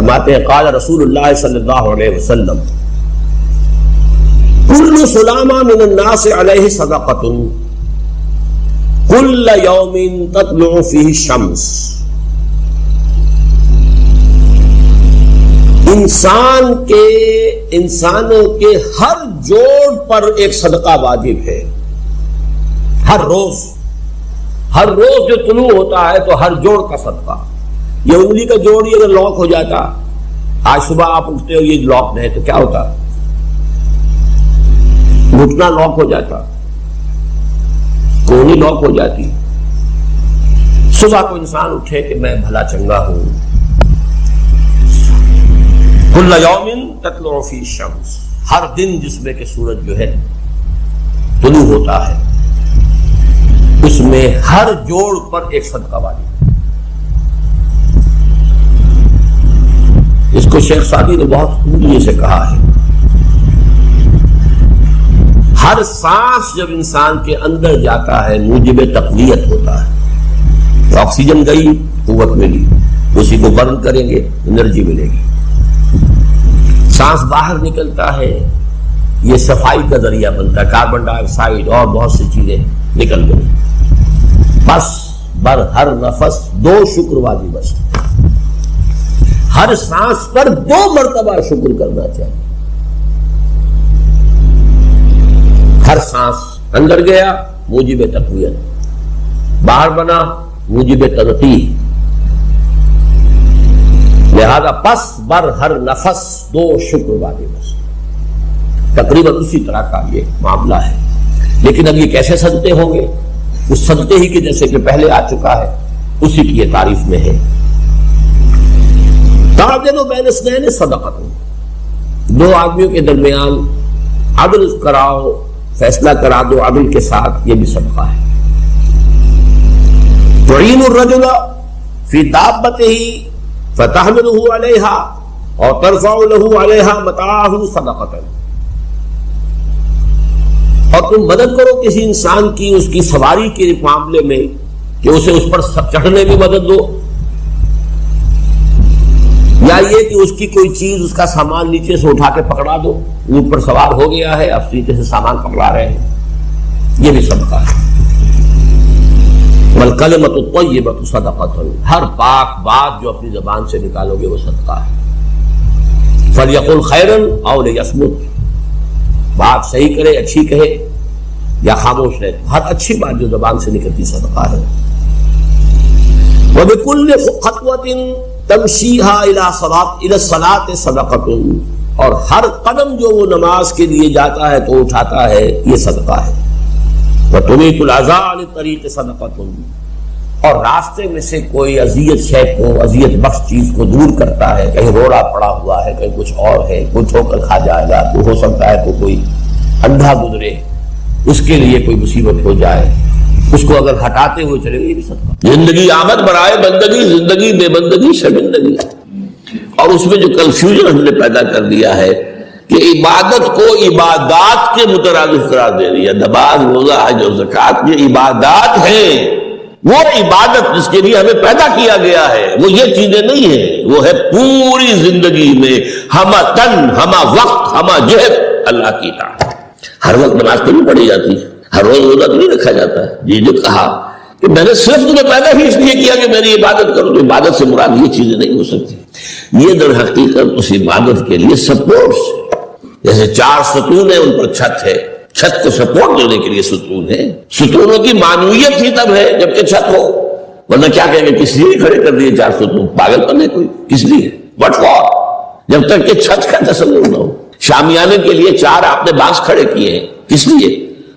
فرماتے ہیں قال رسول اللہ صلی اللہ علیہ وسلم کل سلامہ من الناس علیہ صدقۃ کل یوم تطلع فیہ الشمس. انسانوں کے ہر جوڑ پر ایک صدقہ واجب ہے. ہر روز جو طلوع ہوتا ہے تو ہر جوڑ کا صدقہ. یہ انگلی کا جوڑ ہی اگر لاک ہو جاتا، آج صبح آپ اٹھتے ہو یہ لاک ہے تو کیا ہوتا؟ گھٹنا لاک ہو جاتا، کونی لاک ہو جاتی. صبح کو انسان اٹھے کہ میں بھلا چنگا ہوں. کل یوم تطلع فیہ الشمس، ہر دن جس میں کہ سورج جو ہے طلوع ہوتا ہے اس میں ہر جوڑ پر ایک صدقہ واجب. اس کو شیخ سعدی نے بہت خوبی سے کہا ہے. ہر سانس جب انسان کے اندر جاتا ہے موجب تقویت ہوتا ہے. تو آکسیجن گئی، قوت ملی، اسی کو برن کریں گے انرجی ملے گی. سانس باہر نکلتا ہے، یہ صفائی کا ذریعہ بنتا ہے. کاربن ڈائی آکسائڈ اور بہت سی چیزیں نکل گئی. بس بر ہر نفس 2 شکر واجب ہے. ہر سانس پر 2 مرتبہ شکر کرنا چاہیے. ہر سانس اندر گیا موجب تقویت، باہر بنا موجب تنقیح. لہذا پس بر ہر نفس 2 شکر واجب ہے. تقریباً اسی طرح کا یہ معاملہ ہے. لیکن اب یہ کیسے صدقے ہوں گے؟ اس صدقے ہی کے جیسے کہ پہلے آ چکا ہے اسی کی یہ تعریف میں ہے. تعدل بین اثنین صدقۃ، 2 آدمیوں کے درمیان عدل کراؤ، فیصلہ کرا دو عدل کے ساتھ، یہ بھی صدقہ ہے. تعین الرجل فی دابتہ فتحملہ علیہا اور ترفع لہ علیہا متاعہ صدقۃ. اور تم مدد کرو کسی انسان کی اس کی سواری کے معاملے میں کہ اسے اس پر چڑھنے میں مدد دو، یا یہ کہ اس کی کوئی چیز اس کا سامان نیچے سے اٹھا کے پکڑا دو. اونٹ پر سوار ہو گیا ہے، اب نیچے سے سامان پکڑا رہے ہیں، یہ بھی صدقہ ہے. والکلمۃ الطیبۃ صدقۃ، ہر پاک بات جو اپنی زبان سے نکالو گے وہ صدقہ ہے. فلیقل خیرا او لیصمت، بات صحیح کرے، اچھی کہے یا خاموش رہے. ہر اچھی بات جو زبان سے نکلتی صدقہ ہے. وبکل خطوۃ تمشیھا الی الصلاۃ صدقۃ، اور ہر قدم جو وہ نماز کے لیے جاتا ہے تو اٹھاتا ہے یہ صدقہ ہے. وتمیت الاذی عن الطریق صدقۃ، اور راستے میں سے کوئی اذیت شے کو، اذیت بخش چیز کو دور کرتا ہے. کہیں روڑا پڑا ہوا ہے، کہیں کچھ اور ہے، کوئی ٹھوکر کھا جائے گا، تو ہو سکتا ہے تو کوئی اندھا گزرے، اس کے لیے کوئی مصیبت ہو جائے، اس کو اگر ہٹاتے ہوئے چلے گا یہ بھی صدقہ. زندگی آمد برائے بندگی، زندگی بے بندگی شرمندگی. اور اس میں جو کنفیوژن ہم نے پیدا کر دیا ہے کہ عبادت کو عبادات کے مترادف قرار دے دیا. نماز، روزہ، حج اور زکوٰۃ یہ عبادات ہیں. وہ عبادت جس کے لیے ہمیں پیدا کیا گیا ہے وہ یہ چیزیں نہیں ہیں. وہ ہے پوری زندگی میں ہمہ تن، ہمہ وقت، ہمہ جہد اللہ کی اطاعت. ہر وقت نماز تو نہیں پڑھی جاتی، ہر روز روزہ تو نہیں رکھا جاتا ہے. جی جو کہا کہ میں نے صرف تمہیں پیدا ہی اس لیے کیا کہ میری عبادت کرو، تو عبادت سے مراد یہ چیزیں نہیں ہو سکتی. یہ در حقیقت اس عبادت کے لیے سپورٹس، جیسے 4 ستون ہیں ان پر چھت ہے، چھت کو سپورٹ دینے کے لیے ستون ہے. ستونوں کی معنویت ہی تب ہے جبکہ چھت ہو، ورنہ کیا کہیں گے کس لیے کھڑے کر دیے 4 ستون؟ پاگل پن ہے کوئی؟ کس لیے؟ بٹ فار، جب تک کہ چھت کا تصور نہ ہو. شامیانے کے لیے 4 آپ نے بانس کھڑے کیے ہیں، کس لیے؟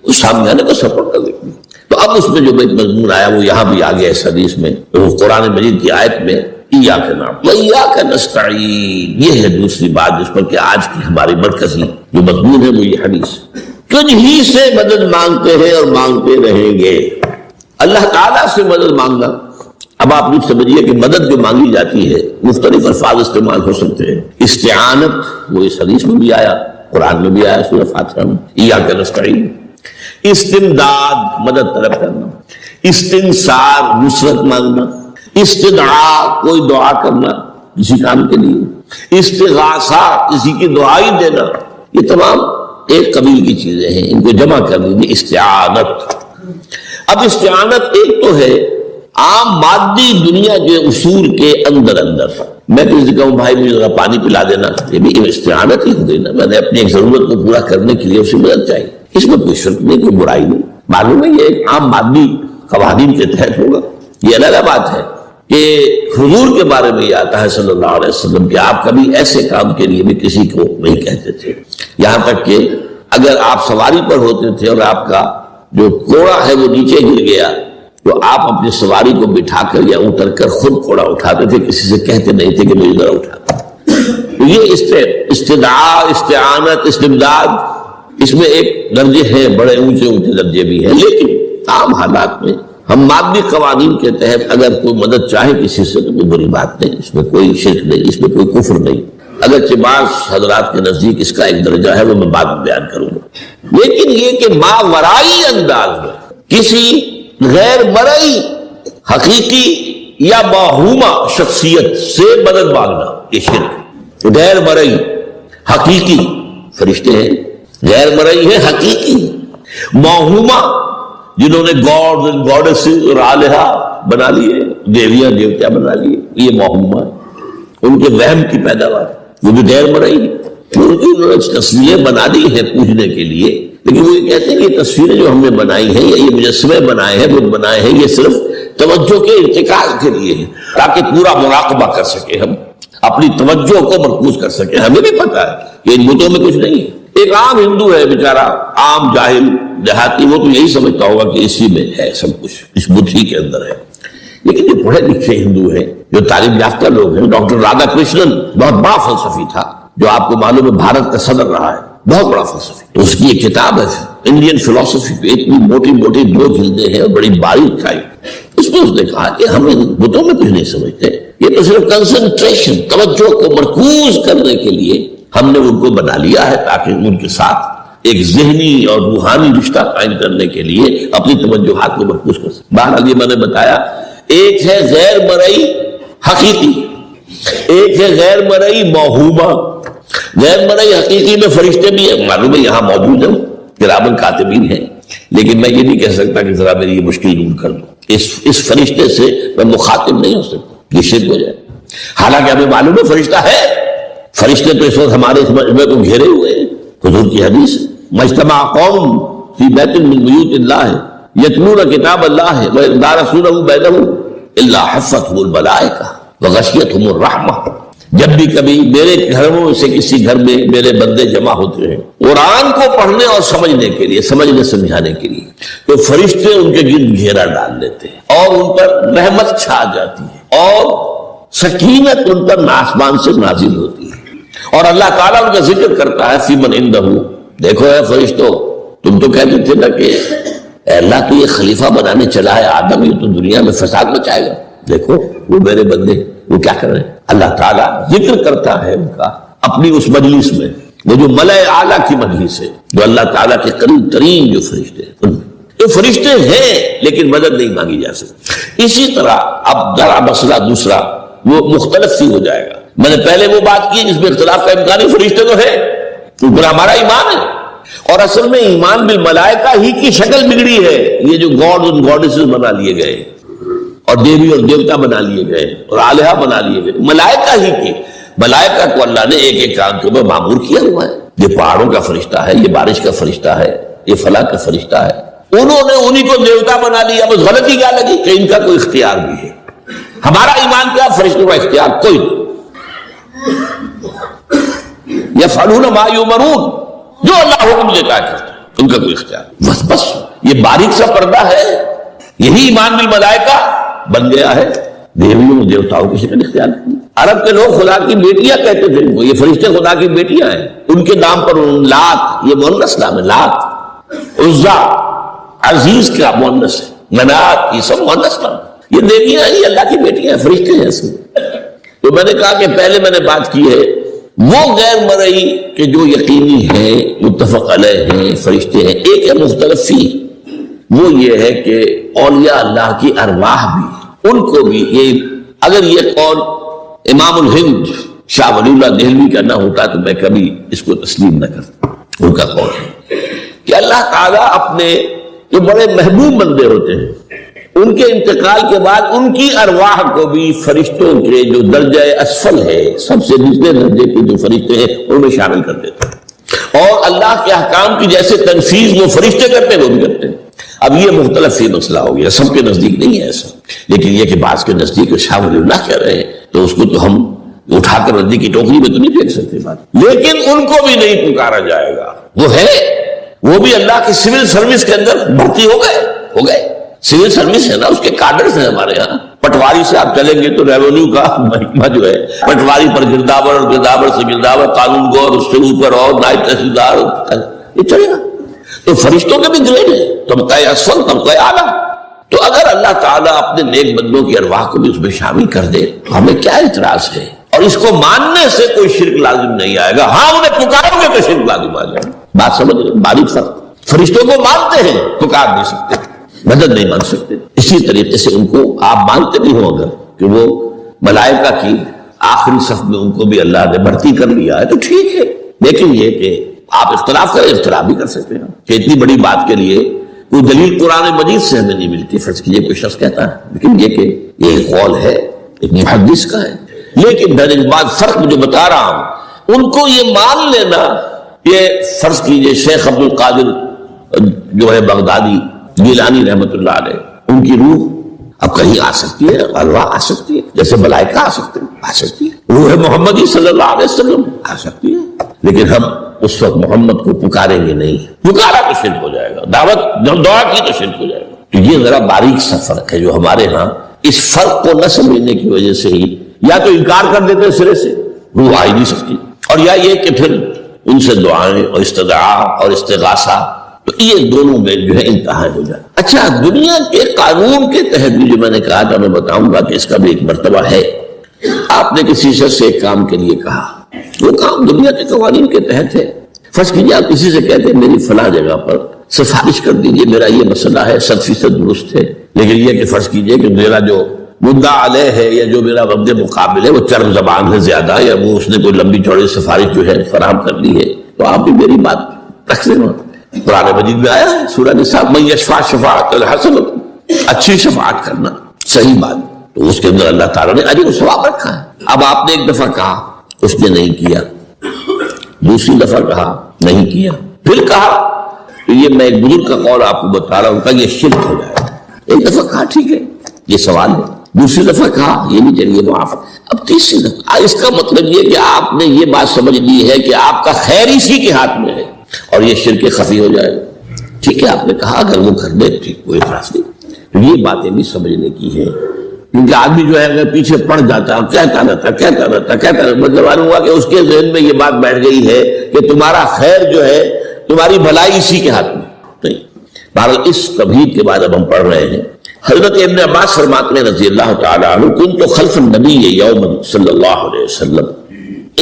اس شامیانے کو سپورٹ کرنے کے لیے. تو اب اس میں جو مضمون آیا وہ یہاں بھی آ گیا اس حدیث میں، قرآن مجید کی آیت میں ایاک نعبد و ایاک نستعین. یہ ہے دوسری بات جس پر کہ آج کی ہماری مرکزی جو مضمون ہے وہ یہ حدیث. تجھ ہی سے مدد مانگتے ہیں اور مانگتے رہیں گے. اللہ تعالیٰ سے مدد مانگنا. اب آپ یہ سمجھیے کہ مدد جو مانگی جاتی ہے مختلف الفاظ استعمال ہو سکتے ہیں. استعانت وہ اس حدیث میں بھی آیا، قرآن میں بھی آیا سورہ فاتحہ میں، ایاک نستعین. استمداد مدد طلب کرنا، استنصار نصرت مانگنا، استدعاء کوئی دعا کرنا کسی کام کے لیے، استغاثہ کسی کی دعائی دینا، یہ تمام ایک قبیل کی چیزیں ہیں، ان کو جمع کر دیجیے استعانت۔ اب استعانت ایک تو ہے عام مادی دنیا کے اصول کے اندر میں کسی کہوں بھائی مجھے ذرا پانی پلا دینا، یہ بھی استعانت ہی ہو گئی نا، میں نے اپنی ایک ضرورت کو پورا کرنے کے لیے اسے مدد چاہیے، اس میں کوئی شرک نہیں، کوئی برائی نہیں، معلوم ہے یہ ایک عام مادی قوانین کے تحت ہوگا۔ یہ الگ بات ہے کہ حضور کے بارے میں یہ آتا ہے صلی اللہ علیہ وسلم کہ آپ کبھی ایسے کام کے لیے بھی کسی کو نہیں کہتے تھے، یہاں تک کہ اگر آپ سواری پر ہوتے تھے اور آپ کا جو کوڑا ہے وہ نیچے گر گیا تو آپ اپنی سواری کو بٹھا کر یا اتر کر خود کوڑا اٹھاتے تھے، کسی سے کہتے نہیں تھے کہ مجھے ذرا اٹھاتا۔ یہ استدعاء، استعانت، استمداد، اس میں ایک درجے ہیں، بڑے اونچے درجے بھی ہیں، لیکن عام حالات میں ہم مادی قوانین کے تحت اگر کوئی مدد چاہے کسی سے تو کوئی بری بات نہیں، اس میں کوئی شرک نہیں، اس میں کوئی کفر نہیں، اگرچہ بعض حضرات کے نزدیک اس کا ایک درجہ ہے وہ میں بعد میں بیان کروں گا۔ لیکن یہ کہ ماورائی انداز میں کسی غیر مرئی حقیقی یا موہومہ شخصیت سے مدد مانگنا، یہ شرک۔ غیر مرئی حقیقی فرشتے ہیں، غیر مرئی ہے حقیقی، موہومہ جنہوں نے گاڈ اینڈ گاڈیسز اور آلہہ بنا لیے، دیویاں دیوتا بنا لیے، یہ موہومہ ان کے وہم کی پیداوار، وہ بھی غیر مرئی ہے، انہوں نے تصویریں بنا دی ہیں پوجنے کے لیے، لیکن وہ یہ کہتے ہیں کہ یہ تصویریں جو ہم نے بنائی ہیں یا یہ مجسمے بنائے ہیں، بت بنائے ہیں، یہ صرف توجہ کے ارتکاز کے لیے ہے تاکہ پورا مراقبہ کر سکے، ہم اپنی توجہ کو مرکوز کر سکیں۔ ہمیں بھی پتا ہے کہ ان بتوں میں کچھ نہیں ہے۔ ایک عام ہندو ہے بیچارہ، عام جاہل دیہاتی، وہ تو یہی سمجھتا ہوگا کہ اسی میں ہے سب کچھ، اس بت ہی کے اندر ہے۔ لیکن جو پڑھے لکھے ہندو ہیں، جو تعلیم یافتہ لوگ ہیں، ڈاکٹر رادھا کرشنن بہت بڑا فلسفی تھا، جو آپ کو معلوم ہے بھارت کا صدر رہا ہے، بہت بڑا فلسفی، تو اس کی ایک کتاب ہے انڈین فلسفی پہ، اتنی موٹی موٹی 2 جلدیں ہیں اور بڑی باریک کھائی، اس میں اس نے کہا کہ ہم ان بتوں میں کچھ نہیں سمجھتے، یہ تو صرف کنسنٹریشن، توجہ کو مرکوز کرنے کے لیے ہم نے ان کو بنا لیا ہے تاکہ ان کے ساتھ ایک ذہنی اور روحانی رشتہ قائم کرنے کے لیے اپنی توجہات کو مرکوز کر سکیں۔ بہرحال یہ میں نے بتایا، ایک ہے غیر مرئی حقیقی، ایک ہے غیر مرئی موہومہ۔ غیر مرئی حقیقی میں فرشتے بھی ہیں، معلوم ہے یہاں موجود ہیں، کرام کاتبین ہیں، لیکن میں یہ نہیں کہہ سکتا کہ ذرا میری یہ مشکل دور کر دو، اس فرشتے سے میں مخاطب نہیں ہو سکتا، یہ شرک ہو جائے۔ حالانکہ ہمیں معلوم ہے فرشتہ ہے، فرشتے تو اس وقت ہمارے اس مجمع کو گھیرے ہوئے ہیں، حضور کی حدیث ہے، مجتمع قوم فی بیت من بیوت اللہ یتلون کتاب اللہ ویدارسونہ بینہم الا حفتھم الملائکہ وغشیتہم الرحمہ۔ جب بھی کبھی میرے گھروں سے کسی گھر میں میرے بندے جمع ہوتے ہیں قرآن کو پڑھنے اور سمجھنے کے لیے، سمجھنے سمجھانے کے لیے، تو فرشتے ان کے گرد گھیرا ڈال دیتے ہیں اور ان پر رحمت چھا جاتی ہے اور سکینت ان پر آسمان سے نازل ہوتی ہے، اور اللہ تعالیٰ ان کا ذکر کرتا ہے فی من عندہ۔ دیکھو اے فرشتوں، تم تو کہتے تھے نا کہ اے اللہ تو یہ خلیفہ بنانے چلا ہے آدم، یہ تو دنیا میں فساد مچائے گا، دیکھو وہ میرے بندے وہ کیا کر رہے ہیں۔ اللہ تعالیٰ ذکر کرتا ہے ان کا اپنی اس مجلس میں، وہ جو ملائے اعلیٰ کی مجلس ہے، جو اللہ تعالیٰ کے قریب ترین جو فرشتے ہیں، تو فرشتے ہیں لیکن مدد نہیں مانگی جا سکتی۔ اسی طرح اب ذرا مسئلہ دوسرا وہ مختلف سی ہو جائے گا، میں نے پہلے وہ بات کی جس میں اختلاف کا امکان ہے، فرشتے تو ہے، ان پر ہمارا ایمان ہے، اور اصل میں ایمان بالملائکہ ہی کی شکل بگڑی ہے، یہ جو گاڈ اور گاڈیسز بنا لیے گئے اور دیوی اور دیوتا بنا لیے گئے اور آلہہ بنا لیے گئے، ملائکہ ہی کی، ملائکہ کو اللہ نے ایک ایک کام کے اوپر معمور کیا ہوا ہے، یہ پہاڑوں کا فرشتہ ہے، یہ بارش کا فرشتہ ہے، یہ فلاں کا فرشتہ ہے، انہوں نے انہی کو دیوتا بنا لیا، بس غلطی کیا لگی کہ ان کا کوئی اختیار بھی ہے۔ ہمارا ایمان کیا؟ فرشتوں کا اختیار کوئی نہیں، یفعلون ما یؤمرون، جو اللہ حکم دیتا ہے کرتے ہیں، ان کا کوئی اختیار، بس یہ باریک سا پردہ ہے، یہی ایمان بالملائکہ بن گیا ہے، دیویوں دیوتاؤں کی شکل اختیار کی۔ عرب کے لوگ خدا کی بیٹیاں کہتے تھے، یہ فرشتے خدا کی بیٹیاں ہیں، ان کے نام پر لات، یہ مؤنث نام ہے، لات، عزا عزیز کا مؤنث ہے، منات، یہ سب مؤنث نام، یہ دیویاں ہیں، یہ اللہ کی بیٹیاں ہیں، فرشتے ہیں اس میں۔ تو میں نے کہا کہ پہلے میں نے بات کی ہے وہ غیر مرئی کہ جو یقینی ہیں، متفق علیہ ہیں، فرشتے ہیں، ایک ہے مختلف فی، وہ یہ ہے کہ اولیاء اللہ کی ارواح بھی، ان کو بھی، یہ اگر یہ قول امام الہند شاہ ولی اللہ دہلوی کا نہ ہوتا تو میں کبھی اس کو تسلیم نہ کرتا۔ ان کا قول ہے کہ اللہ تعالیٰ اپنے جو بڑے محبوب بندے ہوتے ہیں ان کے انتقال کے بعد ان کی ارواح کو بھی فرشتوں کے جو درجہ اسفل ہے، سب سے نچلے درجے کے جو فرشتے ہیں ان میں شامل کر دیتے ہیں، اور اللہ کے احکام کی جیسے تنفیذ وہ فرشتے کرتے ہیں وہ بھی کرتے ہیں۔ اب یہ مختلف یہ مسئلہ ہو گیا، سب کے نزدیک نہیں ہے ایسا، لیکن یہ کہ بعض کے نزدیک شاہ ولی اللہ کہہ رہے ہیں تو اس کو تو ہم اٹھا کر ردی کی ٹوکری میں تو نہیں پھینک سکتے بات، لیکن ان کو بھی نہیں پکارا جائے گا۔ وہ ہے، وہ بھی اللہ کی سول سروس کے اندر بھرتی ہو گئے سول سروس ہے نا، اس کے کارڈرز ہیں ہمارے یہاں۔ پٹواری سے آپ چلیں گے تو ریونیو کا محکمہ جو ہے، پٹواری پر گرداور اور گرداور سے گرداور، قانون گو اور اس سے اوپر اور نائب تحصیلدار، یہ چلے گا۔ تو فرشتوں کے بھی گریڈ ہے، طبقہ اسفل، طبقہ اعلیٰ۔ تو اگر اللہ تعالیٰ اپنے نیک بندوں کی ارواح کو بھی اس میں شامل کر دے تو ہمیں کیا اعتراض ہے؟ اور اس کو ماننے سے کوئی شرک لازم نہیں آئے گا۔ ہاں انہیں پکارو گے تو شرک لازم آ جائے گا۔ بات سمجھ رہے؟ باریک فرق۔ فرشتوں کو مانتے ہیں، پکار نہیں سکتے، مدد نہیں مان سکتے۔ اسی طریقے سے ان کو آپ مانتے بھی ہو اگر کہ وہ ملائکہ کی آخری صف میں ان کو بھی اللہ نے بھرتی کر لیا ہے تو ٹھیک ہے، لیکن یہ کہ آپ اختلاف کریں، اختلاف بھی کر سکتے ہیں کہ اتنی بڑی بات کے لیے کوئی دلیل قرآن مجید سے ہمیں نہیں ملتی، فرض کیجیے کوئی شخص کہتا ہے، لیکن یہ کہ یہ قول ہے ایک محدث کا ہے۔ لیکن میں نے بعد فرق جو بتا رہا ہوں ان کو یہ مان لینا، یہ فرض کیجئے شیخ عبد القادر جو ہے بغدادی گیلانی رحمت اللہ علیہ، ان کی روح اب کہیں آ سکتی ہے، ارواح آ سکتی ہے، جیسے ملائکہ آ سکتی ہے، روح محمدی صلی اللہ علیہ وسلم آ سکتی ہے، لیکن ہم اس وقت محمد کو پکاریں گے نہیں، پکارا تو شرک ہو جائے گا، دعوت جب دعا کی تو شرک ہو جائے گا۔ تو یہ ذرا باریک سا فرق ہے جو ہمارے ہاں اس فرق کو نہ سمجھنے کی وجہ سے ہی یا تو انکار کر دیتے سرے سے، روح آ ہی نہیں سکتی، اور یا یہ کہ پھر ان سے دعائیں اور استدعا اور استغاثہ، تو یہ دونوں میں جو ہے انتہا ہو جائے۔ اچھا، دنیا کے قانون کے تحت بھی جو میں نے کہا تھا، میں بتاؤں گا کہ اس کا بھی ایک مرتبہ ہے۔ آپ نے کسی شخص سے ایک کام کے لیے کہا، وہ کام دنیا کے قوانین کے تحت ہے۔ فرض کیجیے آپ کسی سے کہتے ہیں میری فلاں جگہ پر سفارش کر دیجیے، میرا یہ مسئلہ ہے، 100% درست ہے، لیکن یہ کہ فرض کیجیے کہ میرا جو مدعا علیہ ہے یا جو میرا وفد مقابل ہے وہ چرب زبان ہے زیادہ، یا وہ اس نے کوئی لمبی چوڑی سفارش جو ہے فراہم کر دی ہے، تو آپ بھی میری بات رکھ لیں۔ قرآن مجید میں آیا ہے سورہ نساء، من یشفع شفاعۃ الحسنۃ، اچھی شفاعت کرنا، صحیح بات، تو اس کے اندر اللہ تعالیٰ نے اجر و ثواب رکھا ہے۔ اب آپ نے ایک دفعہ کہا، اس نے نہیں کیا، دوسری دفعہ کہا نہیں کیا، پھر کہا، تو یہ میں ایک بزرگ کا قول آپ کو بتا رہا ہوں کہ یہ شرک ہو جائے گا۔ ایک دفعہ کہا ٹھیک ہے یہ سوال ہے، دوسری دفعہ کہا یہ نہیں چلیے معاف، اب تیسری دفعہ، اس کا مطلب یہ کہ آپ نے یہ بات سمجھ لی ہے کہ آپ کا خیر اسی کے ہاتھ میں ہے اور یہ شرک خفی ہو جائے گا۔ ٹھیک ہے، آپ نے کہا اگر وہ کر دے ٹھیک، کوئی اعتراض نہیں۔ یہ باتیں بھی سمجھنے کی ہے، کیونکہ آدمی جو ہے اگر پیچھے پڑ جاتا ہے کہتا رہتا، مطلب معلوم ہوا کہ اس کے ذہن میں یہ بات بیٹھ گئی ہے کہ تمہارا خیر جو ہے، تمہاری بھلائی اسی کے ہاتھ میں نہیں۔ بہرحال اس تمہید کے بعد اب ہم پڑھ رہے ہیں، حضرت ابن عباس فرماتے ہیں رضی اللہ تعالیٰ عنہ، کنت خلف النبی یوما صلی اللہ علیہ وسلم،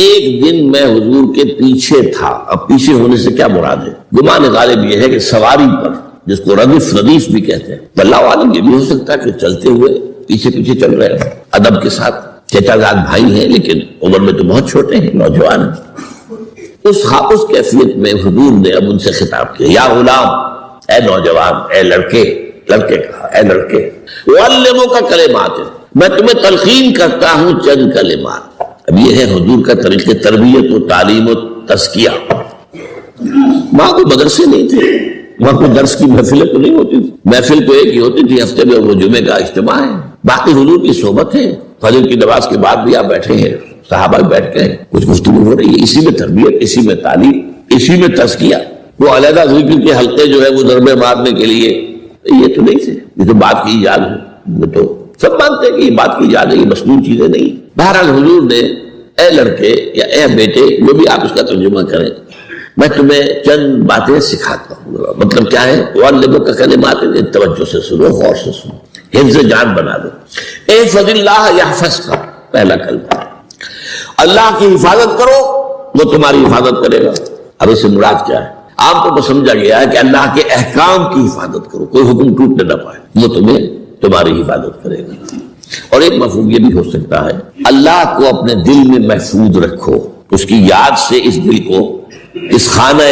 ایک دن میں حضور کے پیچھے تھا۔ اب پیچھے ہونے سے کیا مراد ہے؟ گمان غالب یہ ہے کہ سواری پر، جس کو ردیف بھی کہتے ہیں، اللہ عالم یہ بھی ہو سکتا ہے کہ چلتے ہوئے پیچھے چل رہے ہیں ادب کے ساتھ، چچا زاد بھائی ہیں لیکن عمر میں تو بہت چھوٹے ہیں، نوجوان ہیں۔ اس کیفیت میں حضور نے اب ان سے خطاب کیا، یا غلام، اے نوجوان، اے لڑکے کہا، اے لڑکے، وعلمو کا کلمات، میں تمہیں تلقین کرتا ہوں چند کلمات۔ اب یہ ہے حضور کا طریقہ تربیت و تعلیم و تزکیہ۔ وہاں کوئی مدرسے نہیں تھے، وہاں کوئی درس کی محفلیں تو نہیں ہوتی تھی، محفل تو ایک ہی ہوتی تھی ہفتے میں، وہ جمعے کا اجتماع ہے، باقی حضور کی صحبت ہے، فجر کی نماز کے بعد بھی آپ بیٹھے ہیں، صحابہ بیٹھ کے کچھ گفتگو ہو رہی ہے، اسی میں تربیت، اسی میں تعلیم، اسی میں تزکیہ۔ وہ علیحدہ ذکر کے حلقے جو ہے وہ ضربے مارنے کے لیے یہ تو نہیں تھے، یہ تو بات کی ایجاد ہے، وہ تو سب مانتے ہیں کہ یہ بات کی ایجاد ہے، یہ مصنوع چیزیں نہیں۔ بہرحال حضور نے اے لڑکے یا اے بیٹے، جو بھی آپ اس کا ترجمہ کریں، میں تمہیں چند باتیں سکھاتا ہوں۔ مطلب کیا ہے؟ وعلمو کا کلمات، توجہ سے سنو، غور سے سنو، حفظ جان بنا دو۔ احفظ اللہ یحفظک، پہلا کلمہ، اللہ کی حفاظت کرو وہ تمہاری حفاظت کرے گا۔ اب اس سے مراد کیا ہے؟ عام طور پر سمجھا گیا ہے کہ اللہ کے احکام کی حفاظت کرو، کوئی حکم ٹوٹنے نہ پائے، وہ تمہیں تمہاری حفاظت کرے گا۔ اور ایک مفہوم یہ بھی ہو سکتا ہے اللہ کو اپنے دل میں محفوظ رکھو، اس کی یاد سے اس دل کو، اس خانہ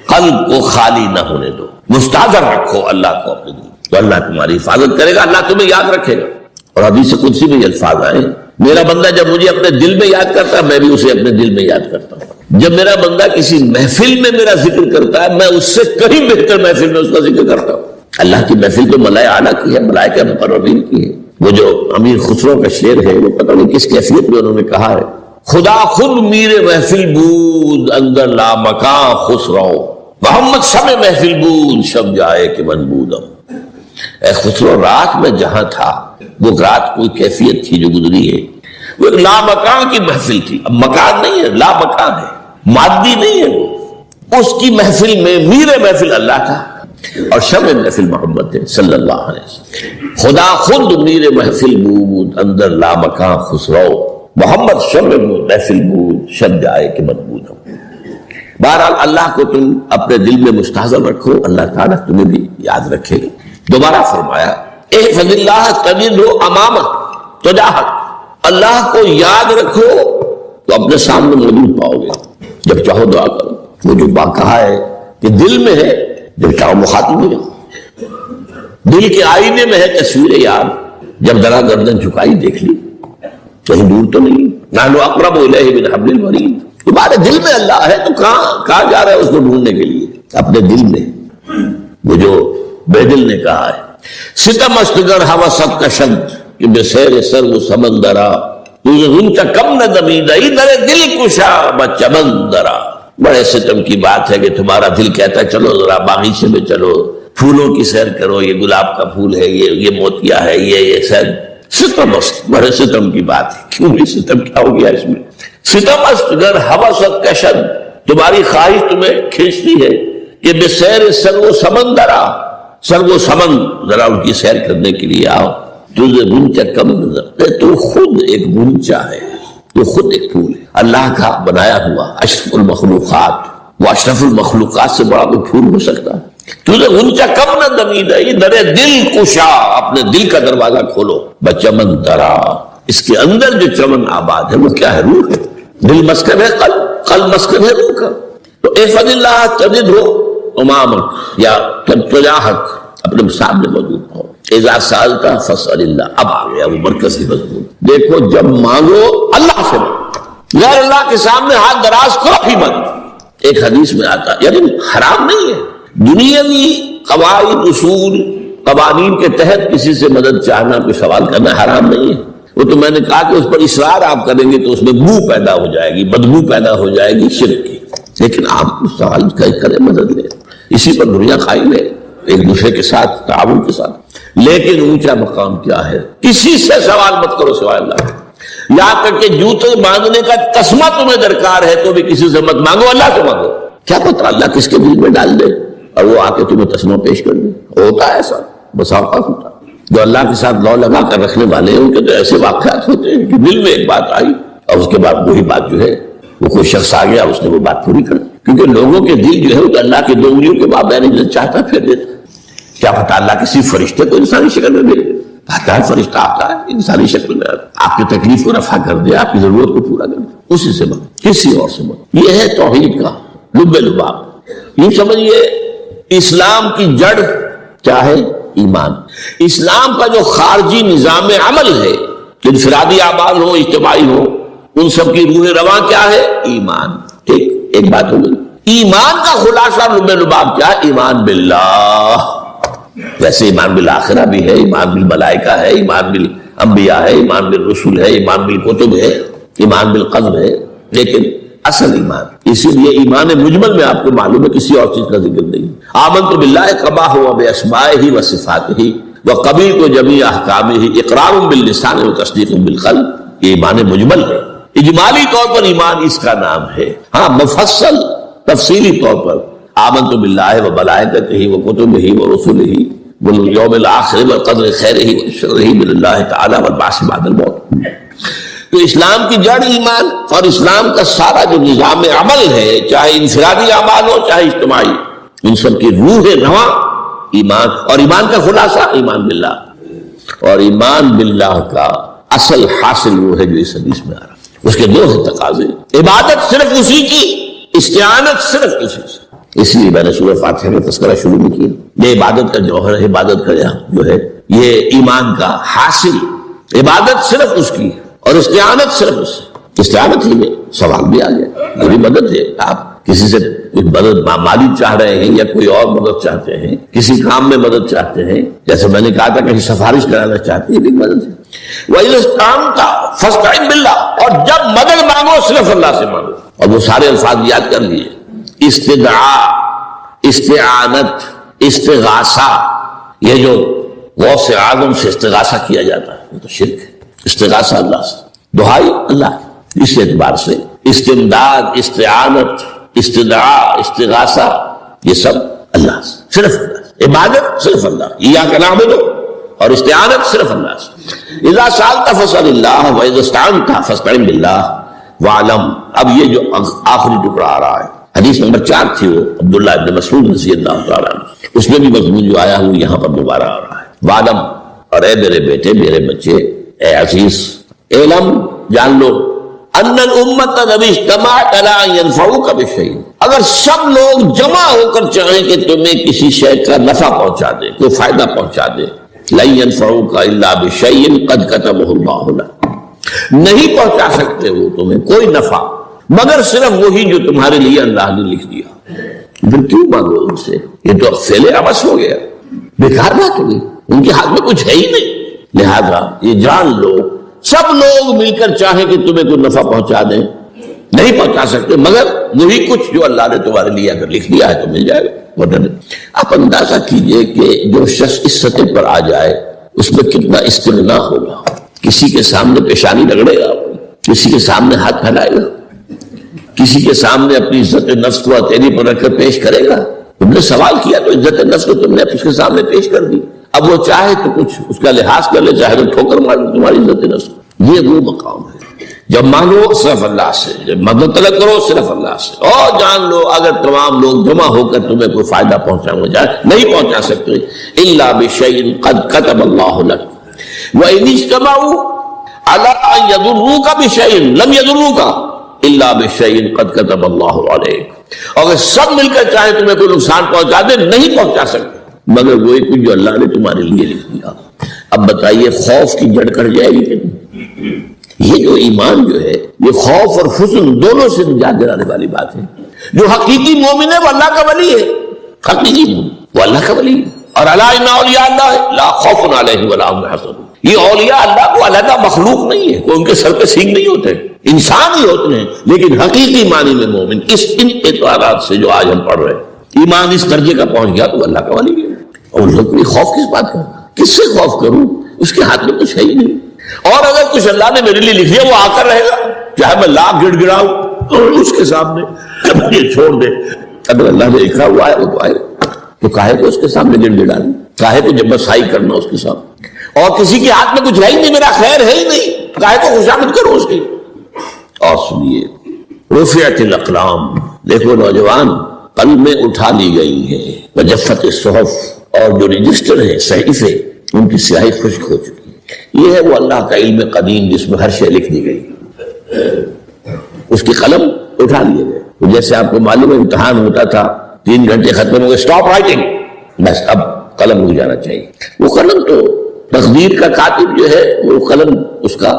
قلب کو خالی نہ ہونے دو، مستحضر رکھو اللہ کو اپنے دل، تو اللہ تمہاری حفاظت کرے گا، اللہ تمہیں یاد رکھے گا۔ اور حدیث قدسی میں یہ الفاظ آئے، میرا بندہ جب مجھے اپنے دل میں یاد کرتا ہے میں بھی اسے اپنے دل میں یاد کرتا ہوں۔ جب میرا بندہ کسی محفل میں میرا ذکر کرتا ہے میں اس سے کہیں بہتر محفل میں اس کا ذکر کرتا ہوں۔ اللہ کی محفل تو ملائے اعلیٰ کی ہے، ملائکہ مقربین کی ہے۔ وہ جو امیر خسرو کا شعر ہے وہ پتہ نہیں کس کیفیت میں انہوں نے کہا ہے، خدا خود میر محفل بود اندر لا مکان خسرو، محمد شب محفل بود شب جائے کہ من بودم۔ اے خسرو، رات میں جہاں تھا وہ رات کوئی کیفیت تھی جو گزری ہے، وہ ایک لامکان کی محفل تھی۔ اب مکان نہیں ہے، لامکان ہے، مادی نہیں ہے وہ۔ اس کی محفل میں میر محفل اللہ تھا اور شمع محفل محمد ہے صلی اللہ علیہ وسلم۔ خدا خود میر محفل بود اندر لامکان خسرو، محمد شمع محفل بود شب جائے کہ من بودم۔ بہرحال اللہ کو تم اپنے دل میں مستحضر رکھو، اللہ تعالیٰ تمہیں بھی یاد رکھے گا۔ دوبارہ فرمایا احفظ اللہ تجدہ امامک تجاہک، اللہ کو یاد رکھو تو اپنے سامنے موجود پاؤ گے، جب چاہو دعا کرو۔ وہ جو بات کہا ہے کہ دل میں ہے، جب چاہو مخاطب ہو جاؤ۔ دل کے آئینے میں ہے تصویر یاد، جب ذرا گردن جھکائی دیکھ لی، کہیں دور تو نہیں۔ نحن اقرب الیہ من حبل الورید، تمہارے دل میں اللہ ہے تو کہاں جا رہا ہے اس کو ڈھونڈنے کے لیے؟ اپنے دل میں۔ وہ جو بے دل نے کہا ہے ستم استگر حوست کا شد کہ بے سیر سر و سمندرا، تجھے غنچہ کم نہ دمیدہ در دل کشا بچمندرا۔ بڑے ستم کی بات ہے کہ تمہارا دل کہتا ہے چلو ذرا باغیچے میں چلو، پھولوں کی سیر کرو، یہ گلاب کا پھول ہے، یہ موتیا ہے، یہ سیر۔ ستم است، بڑے ستم کی بات ہے، کیوں بھی ستم کیا ہو گیا اس میں؟ ستم است گر حوست کا شد، تمہاری خواہش تمہیں کھینچتی ہے کہ بے سیر سر و سمندرا، سر و سمن ذرا ان کی سیر کرنے کے لیے آؤ۔ تجھے غنچہ کم نظر، تو خود ایک غنچہ ہے، تو خود ایک پھول ہے، اللہ کا بنایا ہوا اشرف المخلوقات۔ وہ اشرف المخلوقات سے بڑا کوئی پھول ہو سکتا ہے؟ تجھے غنچہ کم نہ دمیدہ در دل کشا، اپنے دل کا دروازہ کھولو، بچمن درا، اس کے اندر جو چمن آباد ہے وہ کیا ہے؟ روح ہے۔ دل مسکن ہے قلب، قلب مسکن ہے روح کا۔ تو احفظ اللہ تجدہ امامک یا تجاہک، اپنے سامنے موجود ہو۔ اذا سالتا فاسأل اللہ، اب آ گیا وہ مرکزی مضمون۔ دیکھو جب مانگو اللہ سے مانگو، غیر اللہ کے سامنے ہاتھ دراز کرو ہی مت۔ ایک حدیث میں آتا یعنی حرام نہیں ہے، دنیاوی قواعد اصول قوانین کے تحت کسی سے مدد چاہنا، کوئی سوال کرنا حرام نہیں ہے۔ وہ تو میں نے کہا کہ اس پر اصرار آپ کریں گے تو اس میں بو پیدا ہو جائے گی، بدبو پیدا ہو جائے گی شرک کی، لیکن آپ سوال کریں، مدد لیں، اسی پر دنیا قائم ہے، ایک دوسرے کے ساتھ تعاون کے ساتھ۔ لیکن اونچا مقام کیا ہے؟ کسی سے سوال مت کرو سوائے اللہ کے، یہاں تک کہ جوتے باندھنے کا تسمہ تمہیں درکار ہے تو بھی کسی سے مت مانگو، اللہ سے مانگو۔ کیا پتہ اللہ کس کے دل میں ڈال دے اور وہ آ کے تمہیں تسمہ پیش کر دے۔ ہوتا ہے ایسا، بس اوقات ہوتا ہے۔ جو اللہ کے ساتھ لو لگا کر رکھنے والے ہیں ان کے تو ایسے واقعات ہوتے ہیں کہ دل میں ایک بات آئی اور اس کے بعد وہی بات جو ہے وہ کوئی شخص آ گیا اس نے وہ بات پوری کر دی، کیونکہ لوگوں کے دل جو ہے وہ اللہ کی دو انگلیوں کے مابین چاہتا پھر دیتا۔ کیا پتہ اللہ کسی فرشتے کو انسانی شکل میں بھیج دے، آتا ہے فرشتہ آتا ہے انسانی شکل میں، آپ کی تکلیف کو رفع کر دے، آپ کی ضرورت کو پورا کر دے، اسی سے مانگو، کسی اور سے مانگو۔ یہ ہے توحید کا لب لباب۔ یوں سمجھیے اسلام کی جڑ کیا ہے؟ ایمان۔ اسلام کا جو خارجی نظام عمل ہے، انفرادی اعمال ہو اجتماعی ہو، ان سب کی روح رواں کیا ہے؟ ایمان۔ ٹھیک، ایک بات ہو گئی۔ ایمان کا خلاصہ لب لباب کیا ہے؟ ایمان باللہ۔ ویسے ایمان بالآخرہ بھی ہے، ایمان بالملائکہ ہے، ایمان بالانبیاء ہے، ایمان بالرسول ہے، ایمان بالکتب ہے، ایمان بالقدر ہے، لیکن اصل ایمان، اسی لیے ایمان مجمل میں آپ کو معلوم ہے کسی اور چیز کا ذکر نہیں۔ آمنت باللہ قبا ہوا باسمائہ و صفاتہ وقبلت جمیع احکامہ اقرار باللسان و تصدیق بالقلب۔ یہ ایمان مجمل ہے، اجمالی طور پر ایمان اس کا نام ہے۔ ہاں مفصل تفصیلی طور پر آمنت باللہ و ملائکتہ و کتبہ و رسلہ والیوم الآخر والقدر خیرہ و شرہ من اللہ تعالی والبعث بعد الموت۔ تو اسلام کی جڑ ایمان، اور اسلام کا سارا جو نظام عمل ہے، چاہے انفرادی اعمال ہو چاہے اجتماعی، ان سب کی روح رواں ایمان، اور ایمان کا خلاصہ ایمان باللہ۔ اور ایمان باللہ کا اصل حاصل وہ ہے جو اس حدیث میں آ رہا ہے. اس کے دو ہیں تقاضے. عبادت صرف اسی کی، استعانت صرف اسی سے. اس لیے میں نے سورہ فاتحہ میں تذکرہ شروع میں کیا. یہ عبادت کا جوہر ہے، عبادت کا جو ہے یہ ایمان کا حاصل. عبادت صرف اس کی اور استعانت صرف اس سے. استعانت ہی میں سوال بھی آ گیا، یہ بھی مدد ہے. آپ کسی سے کوئی مدد مالی چاہ رہے ہیں یا کوئی اور مدد چاہتے ہیں، کسی کام میں مدد چاہتے ہیں، جیسے میں نے کہا تھا کہیں سفارش کرانا چاہتے ہیں، یہ بھی مدد ہے. وَإِذَا اسْتَعَنْتَ فَاسْتَعِنْ بِاللَّهِ، اور جب مدد مانگو صرف اللہ سے مانگو. اور وہ سارے الفاظ یاد کر لیے. استدعاء، استعانت، استغاثہ، یہ جو غوث اعظم سے استغاثہ کیا جاتا ہے وہ تو شرک ہے. استغاثہ اللہ سے، دعائی اللہ کی. اس اعتبار سے استمداد، استعانت، استدعاء، استغاثہ یہ سب اللہ سے، صرف اللہ سے. عبادت صرف اللہ، ایاک نعبد، اور استعانت صرف اللہ سے. اذا سألت فاسأل اللہ واذا استعنت فاستعن باللہ واعلم. اب یہ جو آخری ٹکڑا آ رہا ہے، حدیث نمبر 4 تھی وہ عبداللہ ابن مسعود رضی اللہ تعالیٰ عنہ، اس میں بھی مضمون جو آیا وہ یہاں پر دوبارہ آ رہا ہے. واعلم، اور اے میرے بیٹے، میرے بچے، اے عزیز، علم، جان لو، ان الامت نبی اجتماعت علی ان ينفعوک بشیء، اگر سب لوگ جمع ہو کر چاہیں کہ تمہیں کسی شے کا نفع پہنچا دے، کوئی فائدہ پہنچا دے، لن ينفعوک الا بشیء قد کتبہ اللہ لک، نہیں پہنچا سکتے وہ تمہیں کوئی نفع مگر صرف وہی جو تمہارے لیے اللہ نے لکھ دیا. پھر کیوں مانگو ان سے؟ یہ تو فعل عبث ہو گیا، بیکار بات ہوگی، ان کے ہاتھ میں کچھ ہے ہی نہیں. لہذا یہ جان لو، سب لوگ مل کر چاہیں کہ تمہیں کوئی نفع پہنچا دیں، نہیں پہنچا سکتے مگر وہی کچھ جو اللہ نے تمہارے لیے اگر لکھ دیا ہے تو مل جائے گا. آپ اندازہ کیجئے کہ جو شخص اس سطح پر آ جائے اس میں کتنا استغنا ہوگا. کسی کے سامنے پیشانی رگڑے گا، کسی کے سامنے ہاتھ پھیلائے گا، کسی کے سامنے اپنی عزت نفس کو ہتھیلی پر رکھ کر پیش کرے گا. تم نے سوال کیا تو عزت نفس کو تم نے اس کے سامنے پیش کر دی. اب وہ چاہے تو کچھ اس کا لحاظ کر لے، چاہے تو ٹھوکر مار دے تمہاری عزت نفس. یہ وہ مقام ہے جب مانگو صرف اللہ سے، جب مدد طلب کرو صرف اللہ سے. اور جان لو اگر تمام لوگ جمع ہو کر تمہیں کوئی فائدہ پہنچانا جائے نہیں پہنچا سکتے. الا بشیء قد کتب اللہ لک وان اجتمعوا علی ان یضروک بشیء لم یضروک الا بشیء قد کتب اللہ علیک. اگر سب مل کر چاہے تمہیں کوئی نقصان پہنچا دے نہیں پہنچا سکتے مگر وہی کچھ جو اللہ نے تمہارے لیے لکھ دیا. اب بتائیے خوف کی جڑ کر جائے گی کہ یہ جو ایمان جو ہے یہ خوف اور حزن دونوں سے نجات دلانے والی بات ہے. جو حقیقی مومن ہے وہ اللہ کا ولی ہے، حقیقی مومن وہ اللہ کا ولی ہے. اور الا ان اولیاء اللہ لا خوف علیہم ولا هم يحزنون. یہ اولیاء اللہ کو علیحدہ مخلوق نہیں ہے، کوئی ان کے سر پہ سینگ نہیں ہوتے، انسان ہی ہوتے ہیں. لیکن حقیقی معنی میں مومن ان اعتبارات سے جو آج ہم پڑھ رہے ہیں، ایمان اس درجے کا پہنچ گیا تو اللہ کا ولی ہے. اور لوگ کوئی خوف کس بات کا، کس سے خوف کروں، اس کے ہاتھ میں کچھ ہے ہی نہیں. اور اگر کچھ اللہ نے میرے لیے لکھ دیا وہ آ کر رہے گا، چاہے میں لاکھ گڑ گڑاؤں اس کے سامنے یہ چھوڑ دے. اگر اللہ نے لکھا ہوا ہے وہ تو آئے تو کاہے کو اس کے سامنے گڑ گڑانا، کاہے کو جب بسائی کرنا اس کے سامنے. اور کسی کے ہاتھ میں کچھ ہے ہی نہیں، میرا خیر ہے ہی نہیں، کاہے کو خوشامد کرو اس کی. اور سنیے، رفعت الاقلام، دیکھو نوجوان، قلمیں اٹھا لی گئی ہیں، وجفت الصحف، اور جو رجسٹر ہیں صحیفے ان کی سیاہی خشک ہو چکی. یہ ہے وہ اللہ کا علم قدیم جس میں ہر شے لکھ دی گئی. اس کی قلم اٹھا لیے گئے. جیسے آپ کو معلوم ہے امتحان ہوتا تھا، 3 گھنٹے ختم ہو گئے، اسٹاپ رائٹنگ، بس اب قلم رک جانا چاہیے. وہ قلم تو تقدیر کا کاتب جو ہے وہ قلم اس کا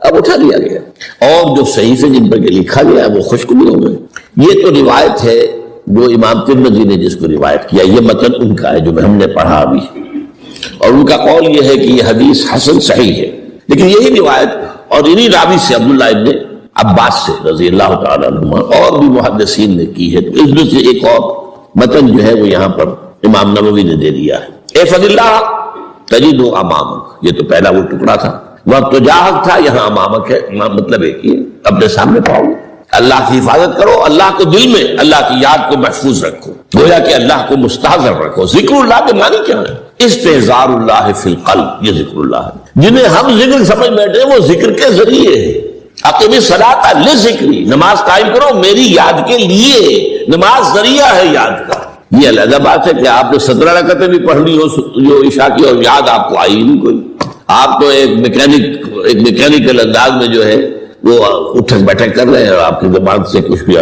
اب اٹھا لیا گیا. اور جو صحیفے جن پر لکھا گیا وہ خشک بھی ہو گئے. یہ تو روایت ہے جو امام ترمذی نے جس کو روایت کیا، یہ متن ان کا ہے جو ہم نے پڑھا ابھی، اور ان کا قول یہ ہے کہ یہ حدیث حسن صحیح ہے. لیکن یہی روایت اور انہی راوی سے عبداللہ ابن عباس سے رضی اللہ تعالیٰ عنہما اور بھی محدثین نے کی ہے. تو اس میں سے ایک اور متن جو ہے وہ یہاں پر امام نووی نے دے دیا ہے. احفظ اللہ تجد امامک، یہ تو پہلا وہ ٹکڑا تھا. وقت تو جاہک تھا، یہاں امامک ہے. امام مطلب ایک ہی ہے، اپنے سامنے پاؤ. اللہ کی حفاظت کرو، اللہ کو دل میں، اللہ کی یاد کو محفوظ رکھو، گویا کہ اللہ کو مستحضر رکھو. ذکر اللہ کے معنی کیا ہے؟ استحضار اللہ فی القلب، یہ ذکر اللہ ہے. جنہیں ہم ذکر سمجھ بیٹھے ہیں وہ ذکر کے ذریعے ہے. اقیم الصلاۃ لذکری، نماز قائم کرو میری یاد کے لیے. نماز ذریعہ ہے یاد کا. یہ علیحدہ بات ہے کہ آپ نے 17 رکعتیں بھی پڑھ لی ہو جو عشاء کی اور یاد آپ کو آئی نہیں کوئی. آپ تو ایک میکینیکل انداز میں جو ہے وہ اٹھک بیٹھک کر رہے ہیں اور آپ کی زبان سے کچھ بھی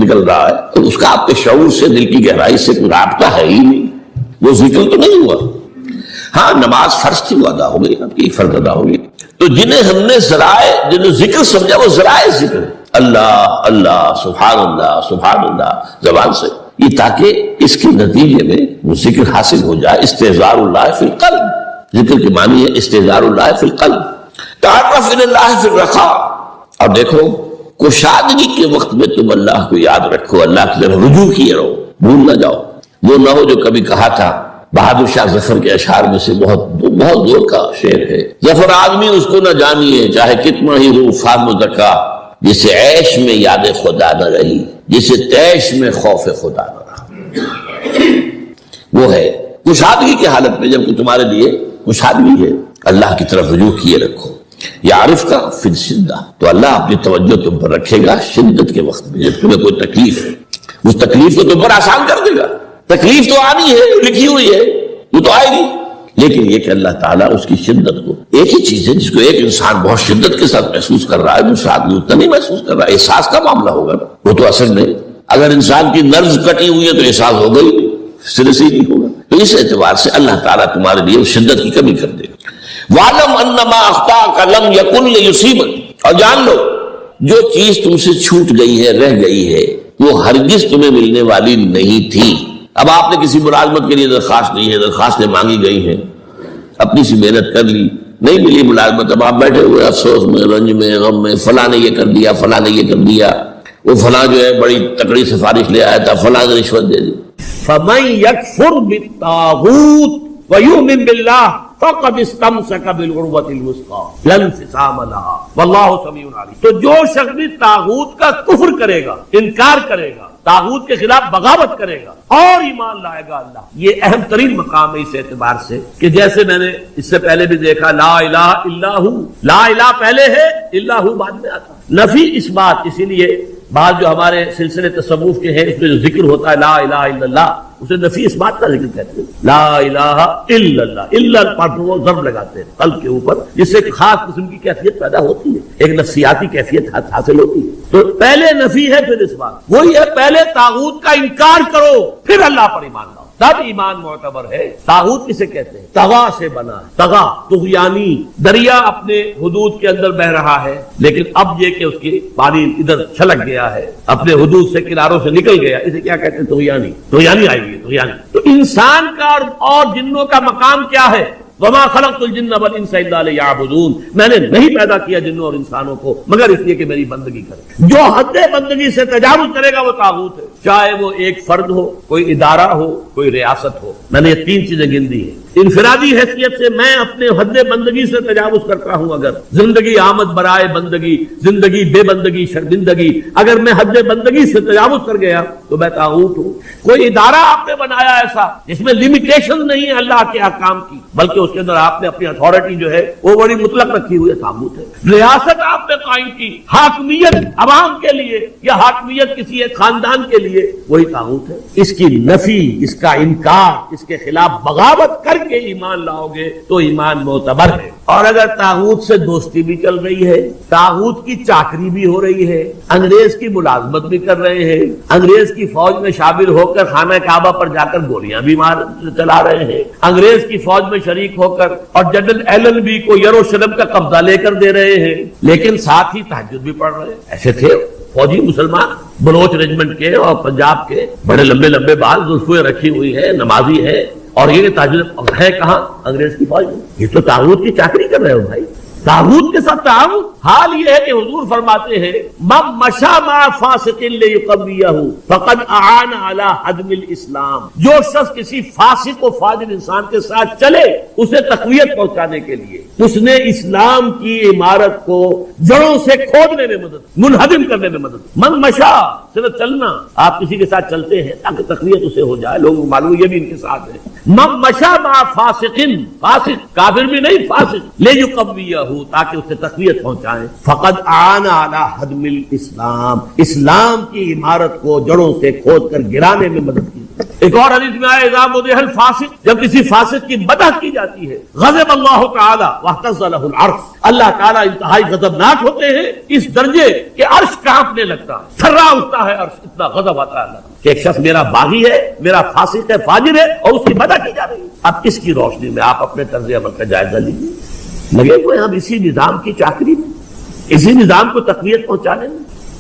نکل رہا ہے، تو اس کا آپ کے شعور سے، دل کی گہرائی سے کوئی رابطہ ہے ہی نہیں، وہ ذکر تو نہیں ہوا۔ ہاں نماز فرض تھی، وہ ادا ہو گئی، آپ کی فرض ادا ہو گئی۔ تو جنہیں ہم نے جنہیں ذکر سمجھا وہ ذرائع ذکر، اللہ اللہ سبحان اللہ زبان سے، یہ تاکہ اس کے نتیجے میں وہ ذکر حاصل ہو جائے۔ استحضار اللہ فی القلب، ذکر کی معنی ہے استحضار اللہ فی القلب، تعرف الی اللہ فی الرخاء۔ اور دیکھو کشادگی کے وقت میں تم اللہ کو یاد رکھو، اللہ کی طرف رجوع کیے رہو، بھول نہ جاؤ۔ وہ نہ ہو جو کبھی کہا تھا بہادر شاہ ظفر کے اشعار میں سے بہت دور کا شعر ہے، ظفر آدمی اس کو نہ جانیے چاہے کتنا ہی رو فام و دکا، جسے عیش میں یاد خدا نہ رہی، جسے تیش میں خوف خدا نہ رہا۔ وہ ہے کشادگی کی حالت میں، جب کہ تمہارے لیے کشادگی ہے، اللہ کی طرف رجوع کیے رکھو۔ یعرف کا فی الشدہ، تو اللہ اپنی توجہ تم پر رکھے گا شدت کے وقت میں، جب تمہیں کوئی تکلیف ہے، اس تکلیف کو تم پر آسان کر دے گا۔ تکلیف تو آنی ہے، لکھی ہوئی ہے، وہ تو آئے گی، لیکن یہ کہ اللہ تعالیٰ اس کی شدت کو، ایک ہی چیز ہے جس کو ایک انسان بہت شدت کے ساتھ محسوس کر رہا ہے، دوسرا آدمی اتنا نہیں محسوس کر رہا ہے، احساس کا معاملہ ہوگا نا، وہ تو اثر نہیں۔ اگر انسان کی نرز کٹی ہوئی ہے تو احساس ہوگا ہی، سرے سے ہی نہیں ہوگا۔ تو اس اعتبار سے اللہ تعالیٰ تمہارے لیے شدت کی کمی کر دے گا۔ وَعْلَمْ أَنَّ مَا أَخْطَأَكَ لَمْ يَكُنْ لِيُصِيبَكَ، اور جان لو جو چیز تم سے چھوٹ گئی ہے، رہ گئی ہے، وہ ہرگز تمہیں ملنے والی نہیں تھی۔ اب آپ نے کسی ملازمت کے لیے درخواست دی ہے، درخواستیں مانگی گئی ہیں، اپنی سی محنت کر لی، نہیں ملی ملازمت، اب آپ بیٹھے ہوئے افسوس میں، رنج میں، غم میں، فلاں نے یہ کر دیا، فلاں نے یہ کر دیا، وہ فلاں جو ہے بڑی تکڑی سفارش لے آیا تھا، فلاں نے رشوت دے دی۔ فَمَن يَكْفُرْ بِالطَّاغُوتِ وَيُؤْمِن بِاللَّهِ فقد استمسک بالعروۃ الوثقی لا انفصام لها واللہ سمیع علیم۔ تو جو شخص بھی طاغوت کا کفر کرے گا، انکار کرے گا، طاغوت کے خلاف بغاوت کرے گا اور ایمان لائے گا اللہ، یہ اہم ترین مقام ہے اس اعتبار سے کہ جیسے میں نے اس سے پہلے بھی دیکھا لا الہ الا ہو، لا الہ پہلے ہے، الا ہو بعد میں آتا، نفی اس بات۔ اسی لیے بعض جو ہمارے سلسلے تصوف کے ہیں اس میں جو ذکر ہوتا ہے لا الہ الا اللہ، اسے نفی اس بات کا ذکر کہتے ہیں، لا الہ الا اللہ، الا پر وہ ضرب لگاتے ہیں قلب کے اوپر، جس سے ایک خاص قسم کی کیفیت پیدا ہوتی ہے، ایک نفسیاتی کیفیت حاصل ہوتی ہے۔ تو پہلے نفی ہے پھر اس بات، وہی ہے پہلے طاغوت کا انکار کرو پھر اللہ پر ایمان لاؤ، تب ایمان معتبر ہے۔ طاغوت کسے کہتے ہیں؟ طغا سے بنا ہے، طغا طغیانی، دریا اپنے حدود کے اندر بہ رہا ہے لیکن اب یہ کہ اس کی پانی ادھر چھلک گیا ہے، اپنے حدود سے کناروں سے نکل گیا، اسے کیا کہتے ہیں؟ طغیانی، طغیانی آئی گئی طغیانی۔ تو انسان کا اور جنوں کا مقام کیا ہے؟ وما خلقت الجن والانس الا ليعبدون، میں نے نہیں پیدا کیا جنوں اور انسانوں کو مگر اس لیے کہ میری بندگی کرے۔ جو حد بندگی سے تجاوز کرے گا وہ طاغوت ہے، چاہے وہ ایک فرد ہو، کوئی ادارہ ہو، کوئی ریاست ہو۔ میں نے یہ تین چیزیں گن دی ہیں۔ انفرادی حیثیت سے میں اپنے حد بندگی سے تجاوز کرتا ہوں، اگر زندگی آمد برائے بندگی، زندگی بے بندگی شرمندگی، اگر میں حد بندگی سے تجاوز کر گیا تو میں طاغوت ہوں۔ کوئی ادارہ آپ نے بنایا ایسا جس میں لمیٹیشن نہیں ہے اللہ کے احکام کی، بلکہ اس کے اندر آپ نے اپنی اتھارٹی جو ہے وہ بڑی مطلق رکھی ہوئی ہے، طاغوت ہے۔ ریاست آپ نے قائم کی، حاکمیت عوام کے لیے یا حاکمیت کسی ایک خاندان کے لیے، وہی طاغوت ہے۔ اس کی نفی، اس کا انکار، اس کے خلاف بغاوت کر کے ایمان لاؤ گے تو ایمان معتبر ہے۔ اور اگر طاغوت سے دوستی بھی چل رہی ہے، طاغوت کی چاکری بھی ہو رہی ہے، انگریز کی ملازمت بھی کر رہے ہیں، انگریز کی فوج میں شامل ہو کر خانہ کعبہ پر جا کر گولیاں بھی چلا رہے ہیں، انگریز کی فوج میں شریک ہو کر اور جنرل ایلن بی کو یروشلم کا قبضہ لے کر دے رہے ہیں، لیکن ساتھ ہی تہجد بھی پڑھ رہے ہیں۔ ایسے تھے فوجی مسلمان بلوچ ریجمنٹ کے اور پنجاب کے، بڑے لمبے لمبے بال، زلفیں رکھی ہوئی ہے، نمازی ہے، اور یہ تاجر ہے کہاں؟ انگریز کی فوج میں۔ یہ تو طاغوت کی چاکری کر رہے ہو بھائی، طاغوت کے ساتھ تعاون۔ حال یہ ہے کہ حضور فرماتے ہیں من مشى مع فاسق ليقويه فقد اعان على هدم الاسلام، جو شخص کسی فاسق و فاجر انسان کے ساتھ چلے اسے تقویت پہنچانے کے لیے، اس نے اسلام کی عمارت کو جڑوں سے کھودنے میں مدد، منہدم کرنے میں مدد۔ من مشى صرف چلنا، آپ کسی کے ساتھ چلتے ہیں تاکہ تقویت اسے ہو جائے، لوگوں کو معلوم یہ بھی ان کے ساتھ ہے۔ من مشى مع فاسق، فاسق کافر بھی نہیں، فاسق، ليقويه تاکہ اسے تقویت پہنچائیں، فقد اعان علی ہدم الاسلام، اسلام کی عمارت کو جڑوں سے کھود کر گرانے میں مدد کی۔ ایک اور حدیث میں آیا اذا مدح الفاسق، جب کسی فاسق کی مدح کی جاتی ہے، غضب اللہ تعالی واہتز لہ العرش، اللہ تعالیٰ انتہائی غضبناک ہوتے ہیں اس درجے کہ عرش کانپنے لگتا ہے، تھرا اٹھتا ہے عرش، اتنا غضب آتا ہے اللہ کہ ایک شخص میرا باغی ہے، میرا فاسق ہے، فاجر ہے، اور اس کی مدح کی جا رہی ہے۔ اب اس کی روشنی میں آپ اپنے طرز عمل کا جائزہ لیجیے، لگے ہوئے ہم اسی نظام کی چاکری میں، اسی نظام کو تقویت پہنچانے میں۔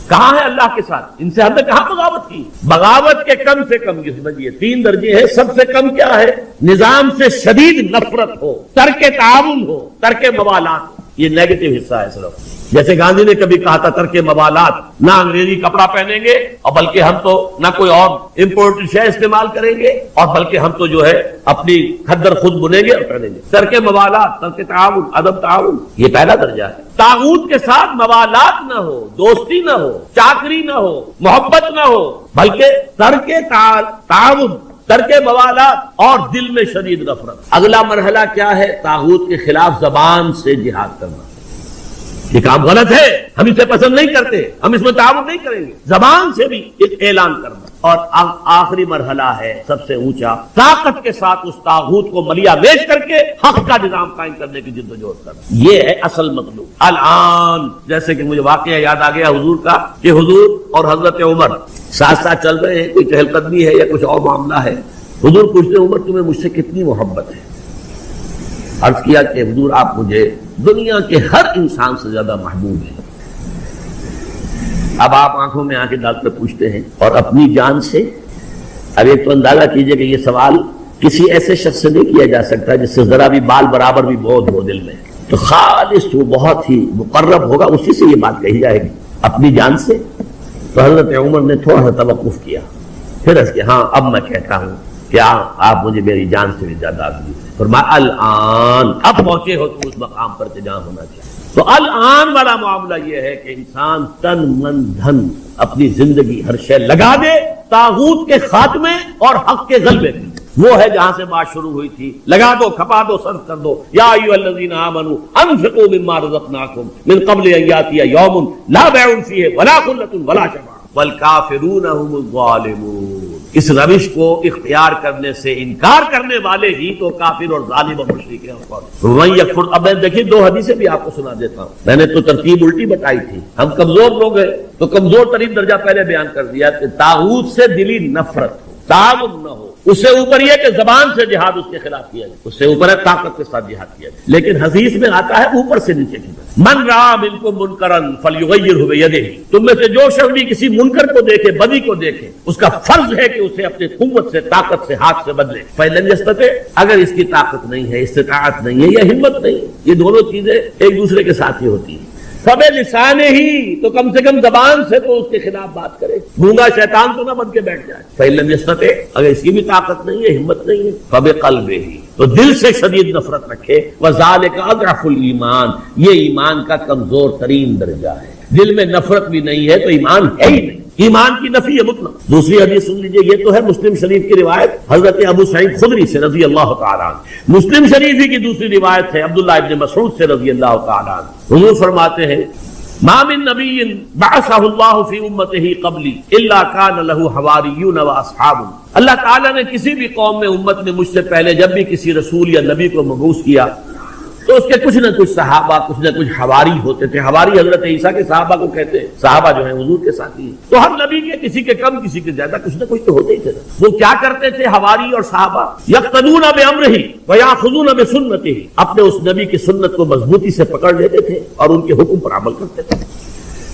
کہاں ہے اللہ کے ساتھ؟ ان سے ہم نے کہاں بغاوت کی؟ بغاوت کے کم سے کم یہ سمجھیے 3 درجے ہیں۔ سب سے کم کیا ہے؟ نظام سے شدید نفرت ہو، ترک تعاون ہو، ترک موالات ہو، یہ نیگیٹو حصہ ہے صرف۔ جیسے گاندھی نے کبھی کہا تھا ترک موالات، نہ انگریزی کپڑا پہنیں گے اور بلکہ ہم تو نہ کوئی اور امپورٹڈ شے استعمال کریں گے، اور بلکہ ہم تو جو ہے اپنی خدر خود بنیں گے اور پہنیں گے۔ ترک موالات، ترک تعاون، عدم تعاون، یہ پہلا درجہ ہے۔ طاغوت کے ساتھ موالات نہ ہو، دوستی نہ ہو، چاکری نہ ہو، محبت نہ ہو، بلکہ ترک تعاون، ترک موالات اور دل میں شدید نفرت۔ اگلا مرحلہ کیا ہے؟ طاغوت کے خلاف زبان سے جہاد کرنا۔ یہ کام غلط ہے، ہم اسے پسند نہیں کرتے، ہم اس میں تعاون نہیں کریں گے، زبان سے بھی ایک اعلان کرنا۔ اور آخری مرحلہ ہے سب سے اونچا، طاقت کے ساتھ اس طاغوت کو ملیا میش کر کے حق کا نظام قائم کرنے کی جدوجہد کرنا۔ یہ ہے اصل مطلوب۔ الان جیسے کہ مجھے واقعہ یاد آ گیا حضور کا کہ حضور اور حضرت عمر ساتھ ساتھ چل رہے ہیں، کوئی چہل قدمی ہے یا کچھ اور معاملہ ہے۔ حضور پوچھتے عمر تمہیں مجھ سے کتنی محبت ہے؟ عرض کیا کہ حضور آپ مجھے دنیا کے ہر انسان سے زیادہ محبوب ہیں۔ اب آپ آنکھوں میں آنکھیں ڈال کر پوچھتے ہیں اور اپنی جان سے؟ اب ایک تو اندازہ کیجئے کہ یہ سوال کسی ایسے شخص سے نہیں کیا جا سکتا جس سے ذرا بھی بال برابر بھی بودھ ہو دل میں، تو خالص وہ بہت ہی مقرب ہوگا، اسی سے یہ بات کہی جائے گی، اپنی جان سے۔ تو حضرت عمر نے تھوڑا سا توقف کیا، پھر اس کے ہاں اب میں کہتا ہوں کہ آپ مجھے میری جان سے بھی زیادہ عزیز ہیں۔ فرمایا الان، اب پہنچے ہو تو اس مقام پر کہ جہاں ہونا چاہیے۔ تو الان والا معاملہ یہ ہے کہ انسان تن من دھن اپنی زندگی ہر شے لگا دے طاغوت کے خاتمے اور حق کے غلبے میں۔ وہ ہے جہاں سے بات شروع ہوئی تھی، لگا دو، کھپا دو، صرف کر دو۔ یا ایھا الذین آمنوا انفقوا مما رزقناکم من قبل ان یاتی یوم لا بیع فیہ ولا خلۃ ولا شفاعۃ والکافرون هم الظالمون۔ اس روش کو اختیار کرنے سے انکار کرنے والے ہی تو کافر اور ظالم و مشرک ہیں۔ اب میں دیکھیے 2 حدیثیں بھی آپ کو سنا دیتا ہوں، میں نے تو ترتیب الٹی بتائی تھی، ہم کمزور لوگ ہیں تو کمزور ترین درجہ پہلے بیان کر دیا کہ طاغوت سے دلی نفرت ہو، تعاون نہ ہو۔ اس سے اوپر یہ کہ زبان سے جہاد اس کے خلاف کیا جائے، اس سے اوپر ہے طاقت کے ساتھ جہاد کیا جائے۔ لیکن حدیث میں آتا ہے اوپر سے نیچے کی طرف، من رأى منکم منکرا فلیغیرہ بیدہ، تم میں سے جو شخص بھی کسی منکر کو دیکھے، بدی کو دیکھے، اس کا فرض ہے کہ اسے اپنی قوت سے، طاقت سے، ہاتھ سے بدلے۔ فإن لم یستطع، اگر اس کی طاقت نہیں ہے، استطاعت نہیں ہے یا ہمت نہیں، یہ دونوں چیزیں ایک دوسرے کے ساتھ ہی ہوتی ہیں، فبے لسانے ہی، تو کم سے کم زبان سے تو اس کے خلاف بات کرے، گونگا شیطان تو نہ بن کے بیٹھ جائے۔ فإن لم یستطع، اگر اس کی بھی طاقت نہیں ہے، ہمت نہیں ہے، فبے قلبہ ہی، تو دل سے شدید نفرت رکھے۔ وذالک اضعف الایمان، یہ ایمان کا کمزور ترین درجہ ہے۔ دل میں نفرت بھی نہیں ہے تو ایمان ہے ہی نہیں، ایمان کی نفی ہے مطلق۔ دوسری حدیث سن لیجئے، یہ تو ہے مسلم شریف کی روایت حضرت ابو سعید خدری سے رضی اللہ تعالیٰ عنہ۔ مسلم شریف ہی کی دوسری روایت ہے عبداللہ ابن مسعود سے رضی اللہ تعالیٰ عنہ۔ حضور فرماتے ہیں ما من نبی بعثہ اللہ فی امتہ قبلی الا کان لہ حواریون و اصحاب۔ اللہ تعالیٰ نے کسی بھی قوم میں، امت میں، مجھ سے پہلے جب بھی کسی رسول یا نبی کو مبعوث کیا تو اس کے کچھ نہ کچھ صحابہ، کچھ نہ کچھ حواری ہوتے تھے۔ حواری حضرت عیسیٰ کے صحابہ کو کہتے ہیں، صحابہ جو ہیں حضور کے ساتھی ہیں۔ تو ہر نبی کے کسی کے کم، کسی کے زیادہ، کچھ نہ کچھ تو ہوتے ہی تھے۔ وہ کیا کرتے تھے حواری اور صحابہ؟ یقتدون بامرہ ویاخذون بسنتہ، اپنے اس نبی کی سنت کو مضبوطی سے پکڑ لیتے تھے اور ان کے حکم پر عمل کرتے تھے۔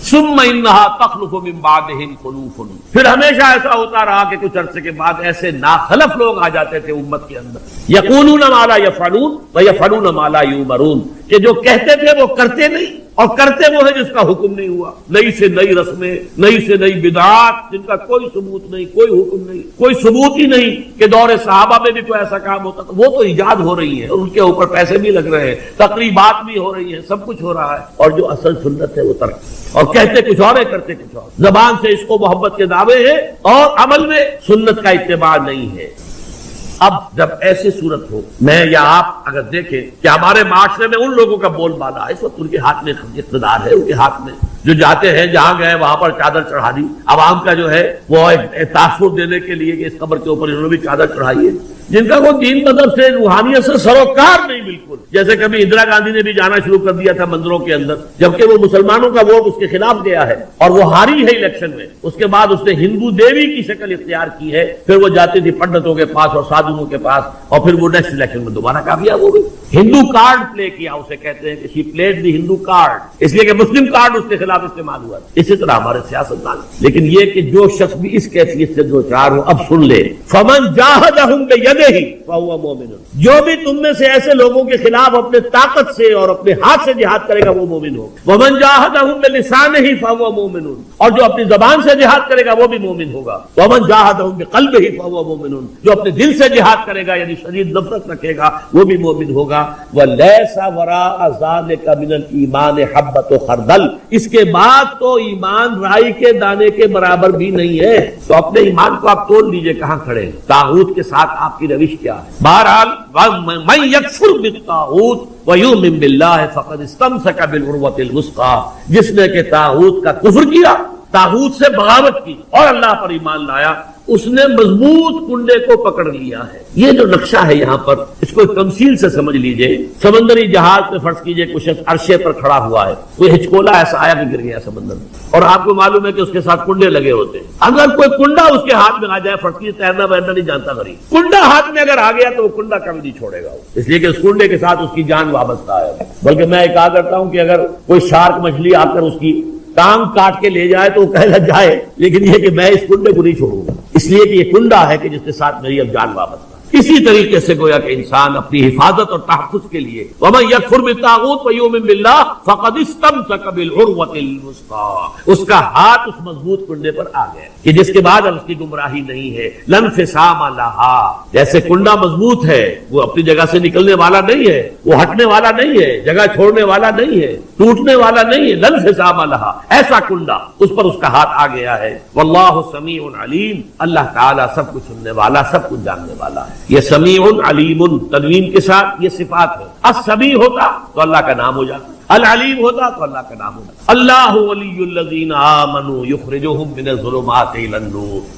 ثم انها تخلف من بعدهم خلوف، پھر ہمیشہ ایسا ہوتا رہا کہ کچھ عرصے کے بعد ایسے ناخلف لوگ آ جاتے تھے امت کے اندر، یقولون ما لا یفعلون ویفعلون ما لا یؤمرون، کہ جو کہتے تھے وہ کرتے نہیں اور کرتے وہ ہے جس کا حکم نہیں ہوا۔ نئی سے نئی رسمیں، نئی سے نئی بدعات، جن کا کوئی ثبوت نہیں، کوئی حکم نہیں، کوئی ثبوت ہی نہیں کہ دور صحابہ میں بھی کوئی ایسا کام ہوتا تھا۔ وہ تو ایجاد ہو رہی ہے، ان کے اوپر پیسے بھی لگ رہے ہیں، تقریبات بھی ہو رہی ہیں، سب کچھ ہو رہا ہے، اور جو اصل سنت ہے وہ ترک، اور کہتے کچھ اور ہے، کرتے کچھ اور۔ زبان سے اس کو محبت کے دعوے ہیں اور عمل میں سنت کا اتباع نہیں ہے۔ اب جب ایسی صورت ہو، میں یا آپ اگر دیکھیں کہ ہمارے معاشرے میں ان لوگوں کا بول بالا ہے، اس وقت ان کے ہاتھ میں اقتدار ہے، ان کے ہاتھ میں جو جاتے ہیں جہاں گئے وہاں پر چادر چڑھا دی، عوام کا جو ہے وہ ایک تاثر دینے کے لیے کہ اس قبر کے اوپر انہوں نے بھی چادر چڑھائی ہے، جن کا کوئی دین مذہب سے روحانیت سے سروکار نہیں بالکل. جیسے کبھی اندرا گاندھی نے بھی جانا شروع کر دیا تھا مندروں کے اندر، جبکہ وہ مسلمانوں کا ووٹ اس کے خلاف گیا ہے اور وہ ہاری ہے الیکشن میں. اس کے بعد اس نے ہندو دیوی کی شکل اختیار کی ہے، پھر وہ جاتی تھی پنڈتوں کے پاس اور سادھوؤں کے پاس، اور پھر وہ نیکسٹ الیکشن میں دوبارہ کامیاب ہو گئی. ہندو کارڈ پلے کیا، اسے کہتے ہیں کہ شی پلیڈ دی ہندو کارڈ، اس لیے کہ مسلم کارڈ اس کے خلاف استعمال ہوا. اسی طرح ہمارے سیاستدان، لیکن یہ کہ جو شخص بھی اس کیفیت سے دو چار ہو، اب سن لے، فمن جاہدہم بیدہ فہو مومن، جو بھی تم میں سے ایسے لوگوں کے خلاف اپنے طاقت سے اور اپنے ہاتھ سے جہاد کرے گا وہ مومن ہوگا. ومن جاہدہم بلسانہ فہو مومن، اور جو اپنی زبان سے جہاد کرے گا وہ بھی مومن ہوگا. ومن جاہدہم بقلبہ فہو مومن، جو اپنے دل سے جہاد کرے گا یعنی شدید نفرت رکھے گا وہ بھی مومن ہوگا. وَلَيْسَ وَرَاءَ ذَلِكَ مِنَ الْإِيمَانِ حَبَّةُ خَرْدَلٍ، اس کے بعد تو ایمان رائی کے دانے کے برابر بھی نہیں ہے. تو اپنے ایمان کو آپ تول لیجئے کہاں کھڑے ہیں، طاغوت کے ساتھ آپ کی روش کیا ہے. بہرحال مَن يَكْفُرْ بِالطَّاغُوتِ وَيُؤْمِن بِاللَّهِ فَقَدِ اسْتَمْسَكَ بِالْعُرْوَةِ الْوُثْقَىٰ، جس نے کہ طاغوت کا کفر کیا، طاغوت سے بغاوت کی اور اللہ پر ایمان لایا، اس نے مضبوط کنڈے کو پکڑ لیا ہے. یہ جو نقشہ ہے یہاں پر، اس کو تمثیل سے سمجھ لیجئے. سمندری جہاز میں فرض کیجئے کچھ عرصے پر کھڑا ہوا ہے، کوئی ہچکولا ایسا آیا کہ گر گیا سمندر میں، اور آپ کو معلوم ہے کہ اس کے ساتھ کنڈے لگے ہوتے ہیں. اگر کوئی کنڈا اس کے ہاتھ میں آ جائے، فرض کیجئے تیرنا ویرنا نہیں جانتا غریب، کنڈا ہاتھ میں اگر آ گیا تو وہ کنڈا کبھی نہیں چھوڑے گا، اس لیے کہ اس کنڈے کے ساتھ اس کی جان وابستہ ہے. بلکہ میں کہا کرتا ہوں کہ اگر کوئی شارک مچھلی آ کر اس کی ٹانگ کاٹ کے لے جائے تو وہ کہے گا جائے، لیکن یہ کہ میں اس کنڈے کو نہیں چھوڑوں گا، اس لیے کہ یہ کنڈا ہے کہ جس کے ساتھ میری اب جان وابستہ. اسی طریقے سے گویا کہ انسان اپنی حفاظت اور تحفظ کے لیے وَمَن يَكْفُرْ بِالطَّاغُوتِ وَيُؤْمِن بِاللَّهِ فَقَدِ اسْتَمْسَكَ بِالْعُرْوَةِ الْوُثْقَىٰ، اس کا ہاتھ اس مضبوط کنڈے پر آ گیا کہ جس کے بعد اب اس کی گمراہی نہیں ہے. لَا انفِصَامَ لَهَا، جیسے کنڈا مضبوط ہے، وہ اپنی جگہ سے نکلنے والا نہیں ہے، وہ ہٹنے والا نہیں ہے، جگہ چھوڑنے والا نہیں ہے، ٹوٹنے والا نہیں ہے. لَا انفِصَامَ لَهَا، ایسا کنڈا اس پر اس کا ہاتھ آ گیا ہے. وَاللَّهُ سَمِيعٌ عَلِيمٌ، اللہ تعالیٰ سب کچھ سننے والا، سب کچھ جاننے والا ہے. یہ سمیع علیم تنوین کے ساتھ یہ صفات ہے. السمیع ہوتا تو اللہ کا نام ہو جاتا، العلیم ہوتا تو اللہ کا نام ہوتا. اللہ ولی الذین آمنوا یخرجہم من الظلمات الی النور.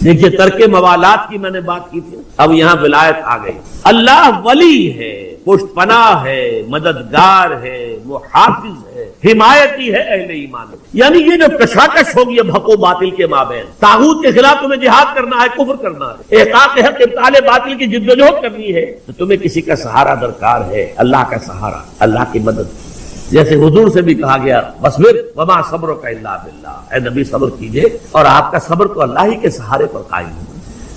دیکھیے ترک موالات کی میں نے بات کی تھی، اب یہاں ولایت آ گئی. اللہ ولی ہے، پشت پناہ ہے، مددگار ہے، محافظ ہے، حمایتی ہے اہل ایمان. یعنی یہ جو کشاکش ہوگی اب حق و باطل کے مابین، طاغوت کے خلاف تمہیں جہاد کرنا ہے، کفر کرنا ہے، احقاق حق ابطال باطل کی جدوجہد کرنی ہے، تو تمہیں کسی کا سہارا درکار ہے، اللہ کا سہارا، اللہ کی مدد. جیسے حضور سے بھی کہا گیا وَاصْبِرْ وَمَا صَبْرُكَ إِلَّا بِاللَّهِ، اے نبی صبر کیجئے اور آپ کا صبر تو اللہ ہی کے سہارے پر قائم ہے،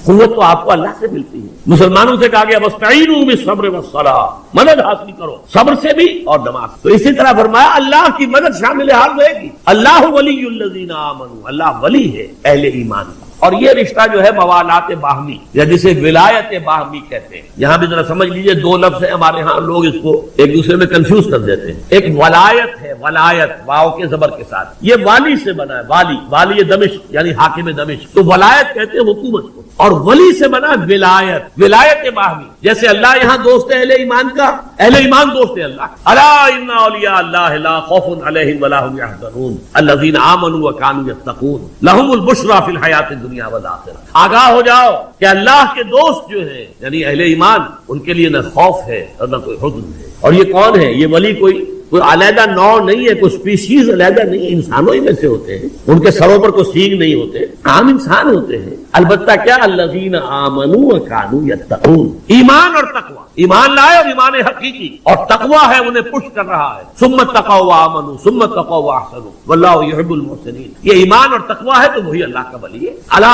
قوت تو آپ کو اللہ سے ملتی ہے. مسلمانوں سے کہا گیا وَاسْتَعِينُوا بِالصَّبْرِ وَالصَّلَاةِ، مدد حاصل کرو صبر سے بھی اور نماز. تو اسی طرح فرمایا اللہ کی مدد شامل حال رہے گی. اللہ ولی الذین آمنوا، اللہ ولی ہے اہل ایمان کا. اور یہ رشتہ جو ہے موالات باہمی یا جسے ولایت باہمی کہتے ہیں. یہاں بھی ذرا سمجھ لیجئے، دو لفظ ہیں ہمارے ہاں، لوگ اس کو ایک دوسرے میں کنفیوز کر دیتے ہیں. ایک ولایت ہے، ولایت واو کے زبر کے ساتھ، یہ والی سے بنا ہے، والی، والی دمشق یعنی حاکم دمشق، تو ولایت کہتے ہیں حکومت کو. اور ولی سے بنا ولایت، ولایت باہمی. جیسے اللہ یہاں دوست ہے اہل ایمان کا، اہل ایمان دوست ہے اللہ. الا ان اولیاء اللہ لا خوف علیہم ولا هم يحزنون الذین آمنوا وكانوا يتقون لهم البشرى فی الحیاۃ الدنیا والآخرہ. آگاہ ہو جاؤ کہ اللہ کے دوست جو ہیں یعنی اہل ایمان، ان کے لیے نہ خوف ہے اور نہ کوئی حزن ہے. اور یہ کون ہے؟ یہ ولی کوئی علیحدہ نوع نہیں ہے، کوئی اسپیشیز علیحدہ نہیں ہے، انسانوں ہی میں سے ہوتے ہیں. ان کے سروں پر کوئی سینگ نہیں ہوتے، عام انسان ہوتے ہیں. البتہ کیا؟ الذین آمنوا وکانوا یتقون، ایمان اور تقوی، ایمان لائے اور ایمان حقیقی، اور تقوی ہے انہیں پش کر رہا ہے. ثم اتقوا وآمنوا ثم اتقوا واحسنوا واللہ یحب المحسنین. یہ ایمان اور تقوی ہے تو وہی اللہ کا ولی ہے. الا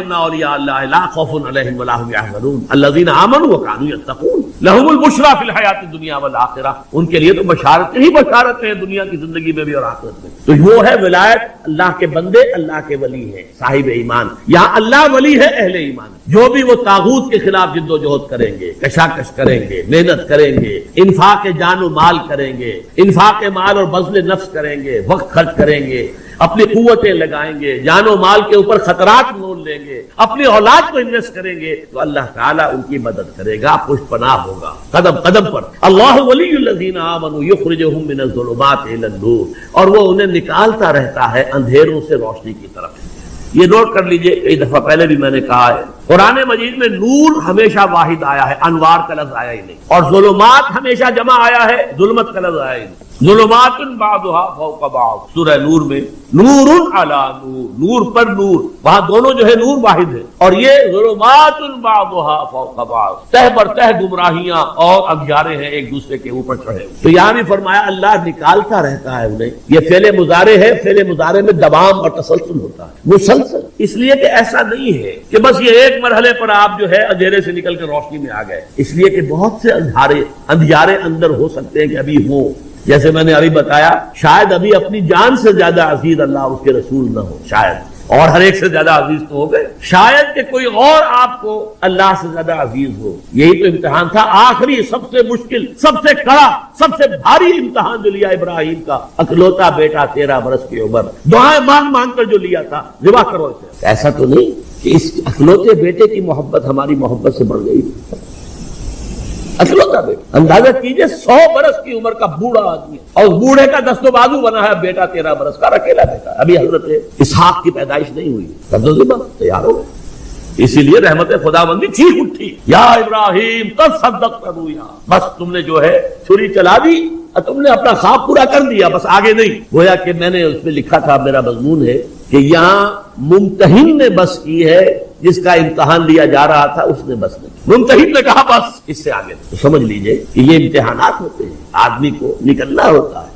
ان اولیاء اللہ لا خوف علیہم ولا هم يحزنون الذین آمنوا وکانوا یتقون لهم البشرى فی الحیاۃ الدنیا والآخرہ. ان کے لیے تو بشارت ہی بشارت ہے دنیا کی زندگی میں بھی اور آخرت میں. تو وہ ہے ولایت، اللہ کے بندے اللہ کے ولی ہیں، صاحب ایمان. یہاں اللہ ولی ہے اہل ایمان. جو بھی وہ طاغوت کے خلاف جد و جہد کریں گے، کشاکش کریں گے، محنت کریں گے، انفاق جان و مال کریں گے، انفاق مال اور بذل نفس کریں گے، وقت خرچ کریں گے، اپنی قوتیں لگائیں گے، جان و مال کے اوپر خطرات مول لیں گے، اپنی اولاد کو انویسٹ کریں گے، تو اللہ تعالیٰ ان کی مدد کرے گا، پشت پناہ ہوگا قدم قدم پر۔ اللہ ولی الذین آمنوا یخرجہم من الظلمات الی النور، اور وہ انہیں نکالتا رہتا ہے اندھیروں سے روشنی کی طرف۔ یہ نوٹ کر لیجئے، کئی دفعہ پہلے بھی میں نے کہا ہے، قرآن مجید میں نور ہمیشہ واحد آیا ہے، انوار کا لفظ آیا ہی نہیں، اور ظلمات ہمیشہ جمع آیا ہے، ظلمت کا لفظ آیا ہی نہیں۔ ظلمات بعضها فوق بعض، سورہ نور میں نور علی نور، نور پر نور، وہاں دونوں جو ہے نور واحد ہے، اور یہ ظلمات بعضها فوق بعض، تہ پر تہ گمراہیاں اور اگیارے ہیں ایک دوسرے کے اوپر چڑھے ہوئے۔ تو یہاں بھی فرمایا اللہ نکالتا رہتا ہے انہیں۔ یہ فعل مضارع ہے، فعل مضارع میں دوام اور تسلسل ہوتا ہے، مسلسل، اس لیے کہ ایسا نہیں ہے کہ بس یہ ایک مرحلے پر آپ جو ہے اندھیرے سے نکل کے روشنی میں آ گئے، اس لیے کہ بہت سے اندھیارے اندر ہو سکتے ہیں کہ ابھی ہوں، جیسے میں نے ابھی بتایا، شاید ابھی اپنی جان سے زیادہ عزیز اللہ اس کے رسول نہ ہو، شاید، اور ہر ایک سے زیادہ عزیز تو ہو گئے، شاید کہ کوئی اور آپ کو اللہ سے زیادہ عزیز ہو۔ یہی تو امتحان تھا، آخری سب سے مشکل، سب سے کڑا، سب سے بھاری امتحان جو لیا ابراہیم کا، اکلوتا بیٹا 13 برس کی عمر، دعائیں مانگ مانگ کر جو لیا تھا، ذبح کرو اسے۔ ایسا تو نہیں کہ اس اکلوتے بیٹے کی محبت ہماری محبت سے بڑھ گئی، اکلوتا بیٹا، اندازہ کیجئے 100 برس کی عمر کا بوڑھا آدمی، اور بوڑھے کا دست و بازو بنا ہے بیٹا 13 برس کا، اکیلا بیٹا، ابھی حضرت اسحاق کی پیدائش نہیں ہوئی، تب تو ذبح تیار ہو گئے۔ اسی لیے رحمت خداوندی چیخ اٹھی، یا ابراہیم قد صدقت رؤیا، بس تم نے جو ہے چھری چلا دی، تم نے اپنا خواب پورا کر دیا، بس آگے نہیں۔ گویا کہ میں نے اس میں لکھا تھا، میرا مضمون ہے کہ یہاں ممتحن نے بس کی ہے، جس کا امتحان لیا جا رہا تھا اس نے بس نہیں، ممتحن نے کہا بس اس سے آگے نہیں۔ تو سمجھ لیجئے کہ یہ امتحانات ہوتے ہیں، آدمی کو نکلنا ہوتا ہے۔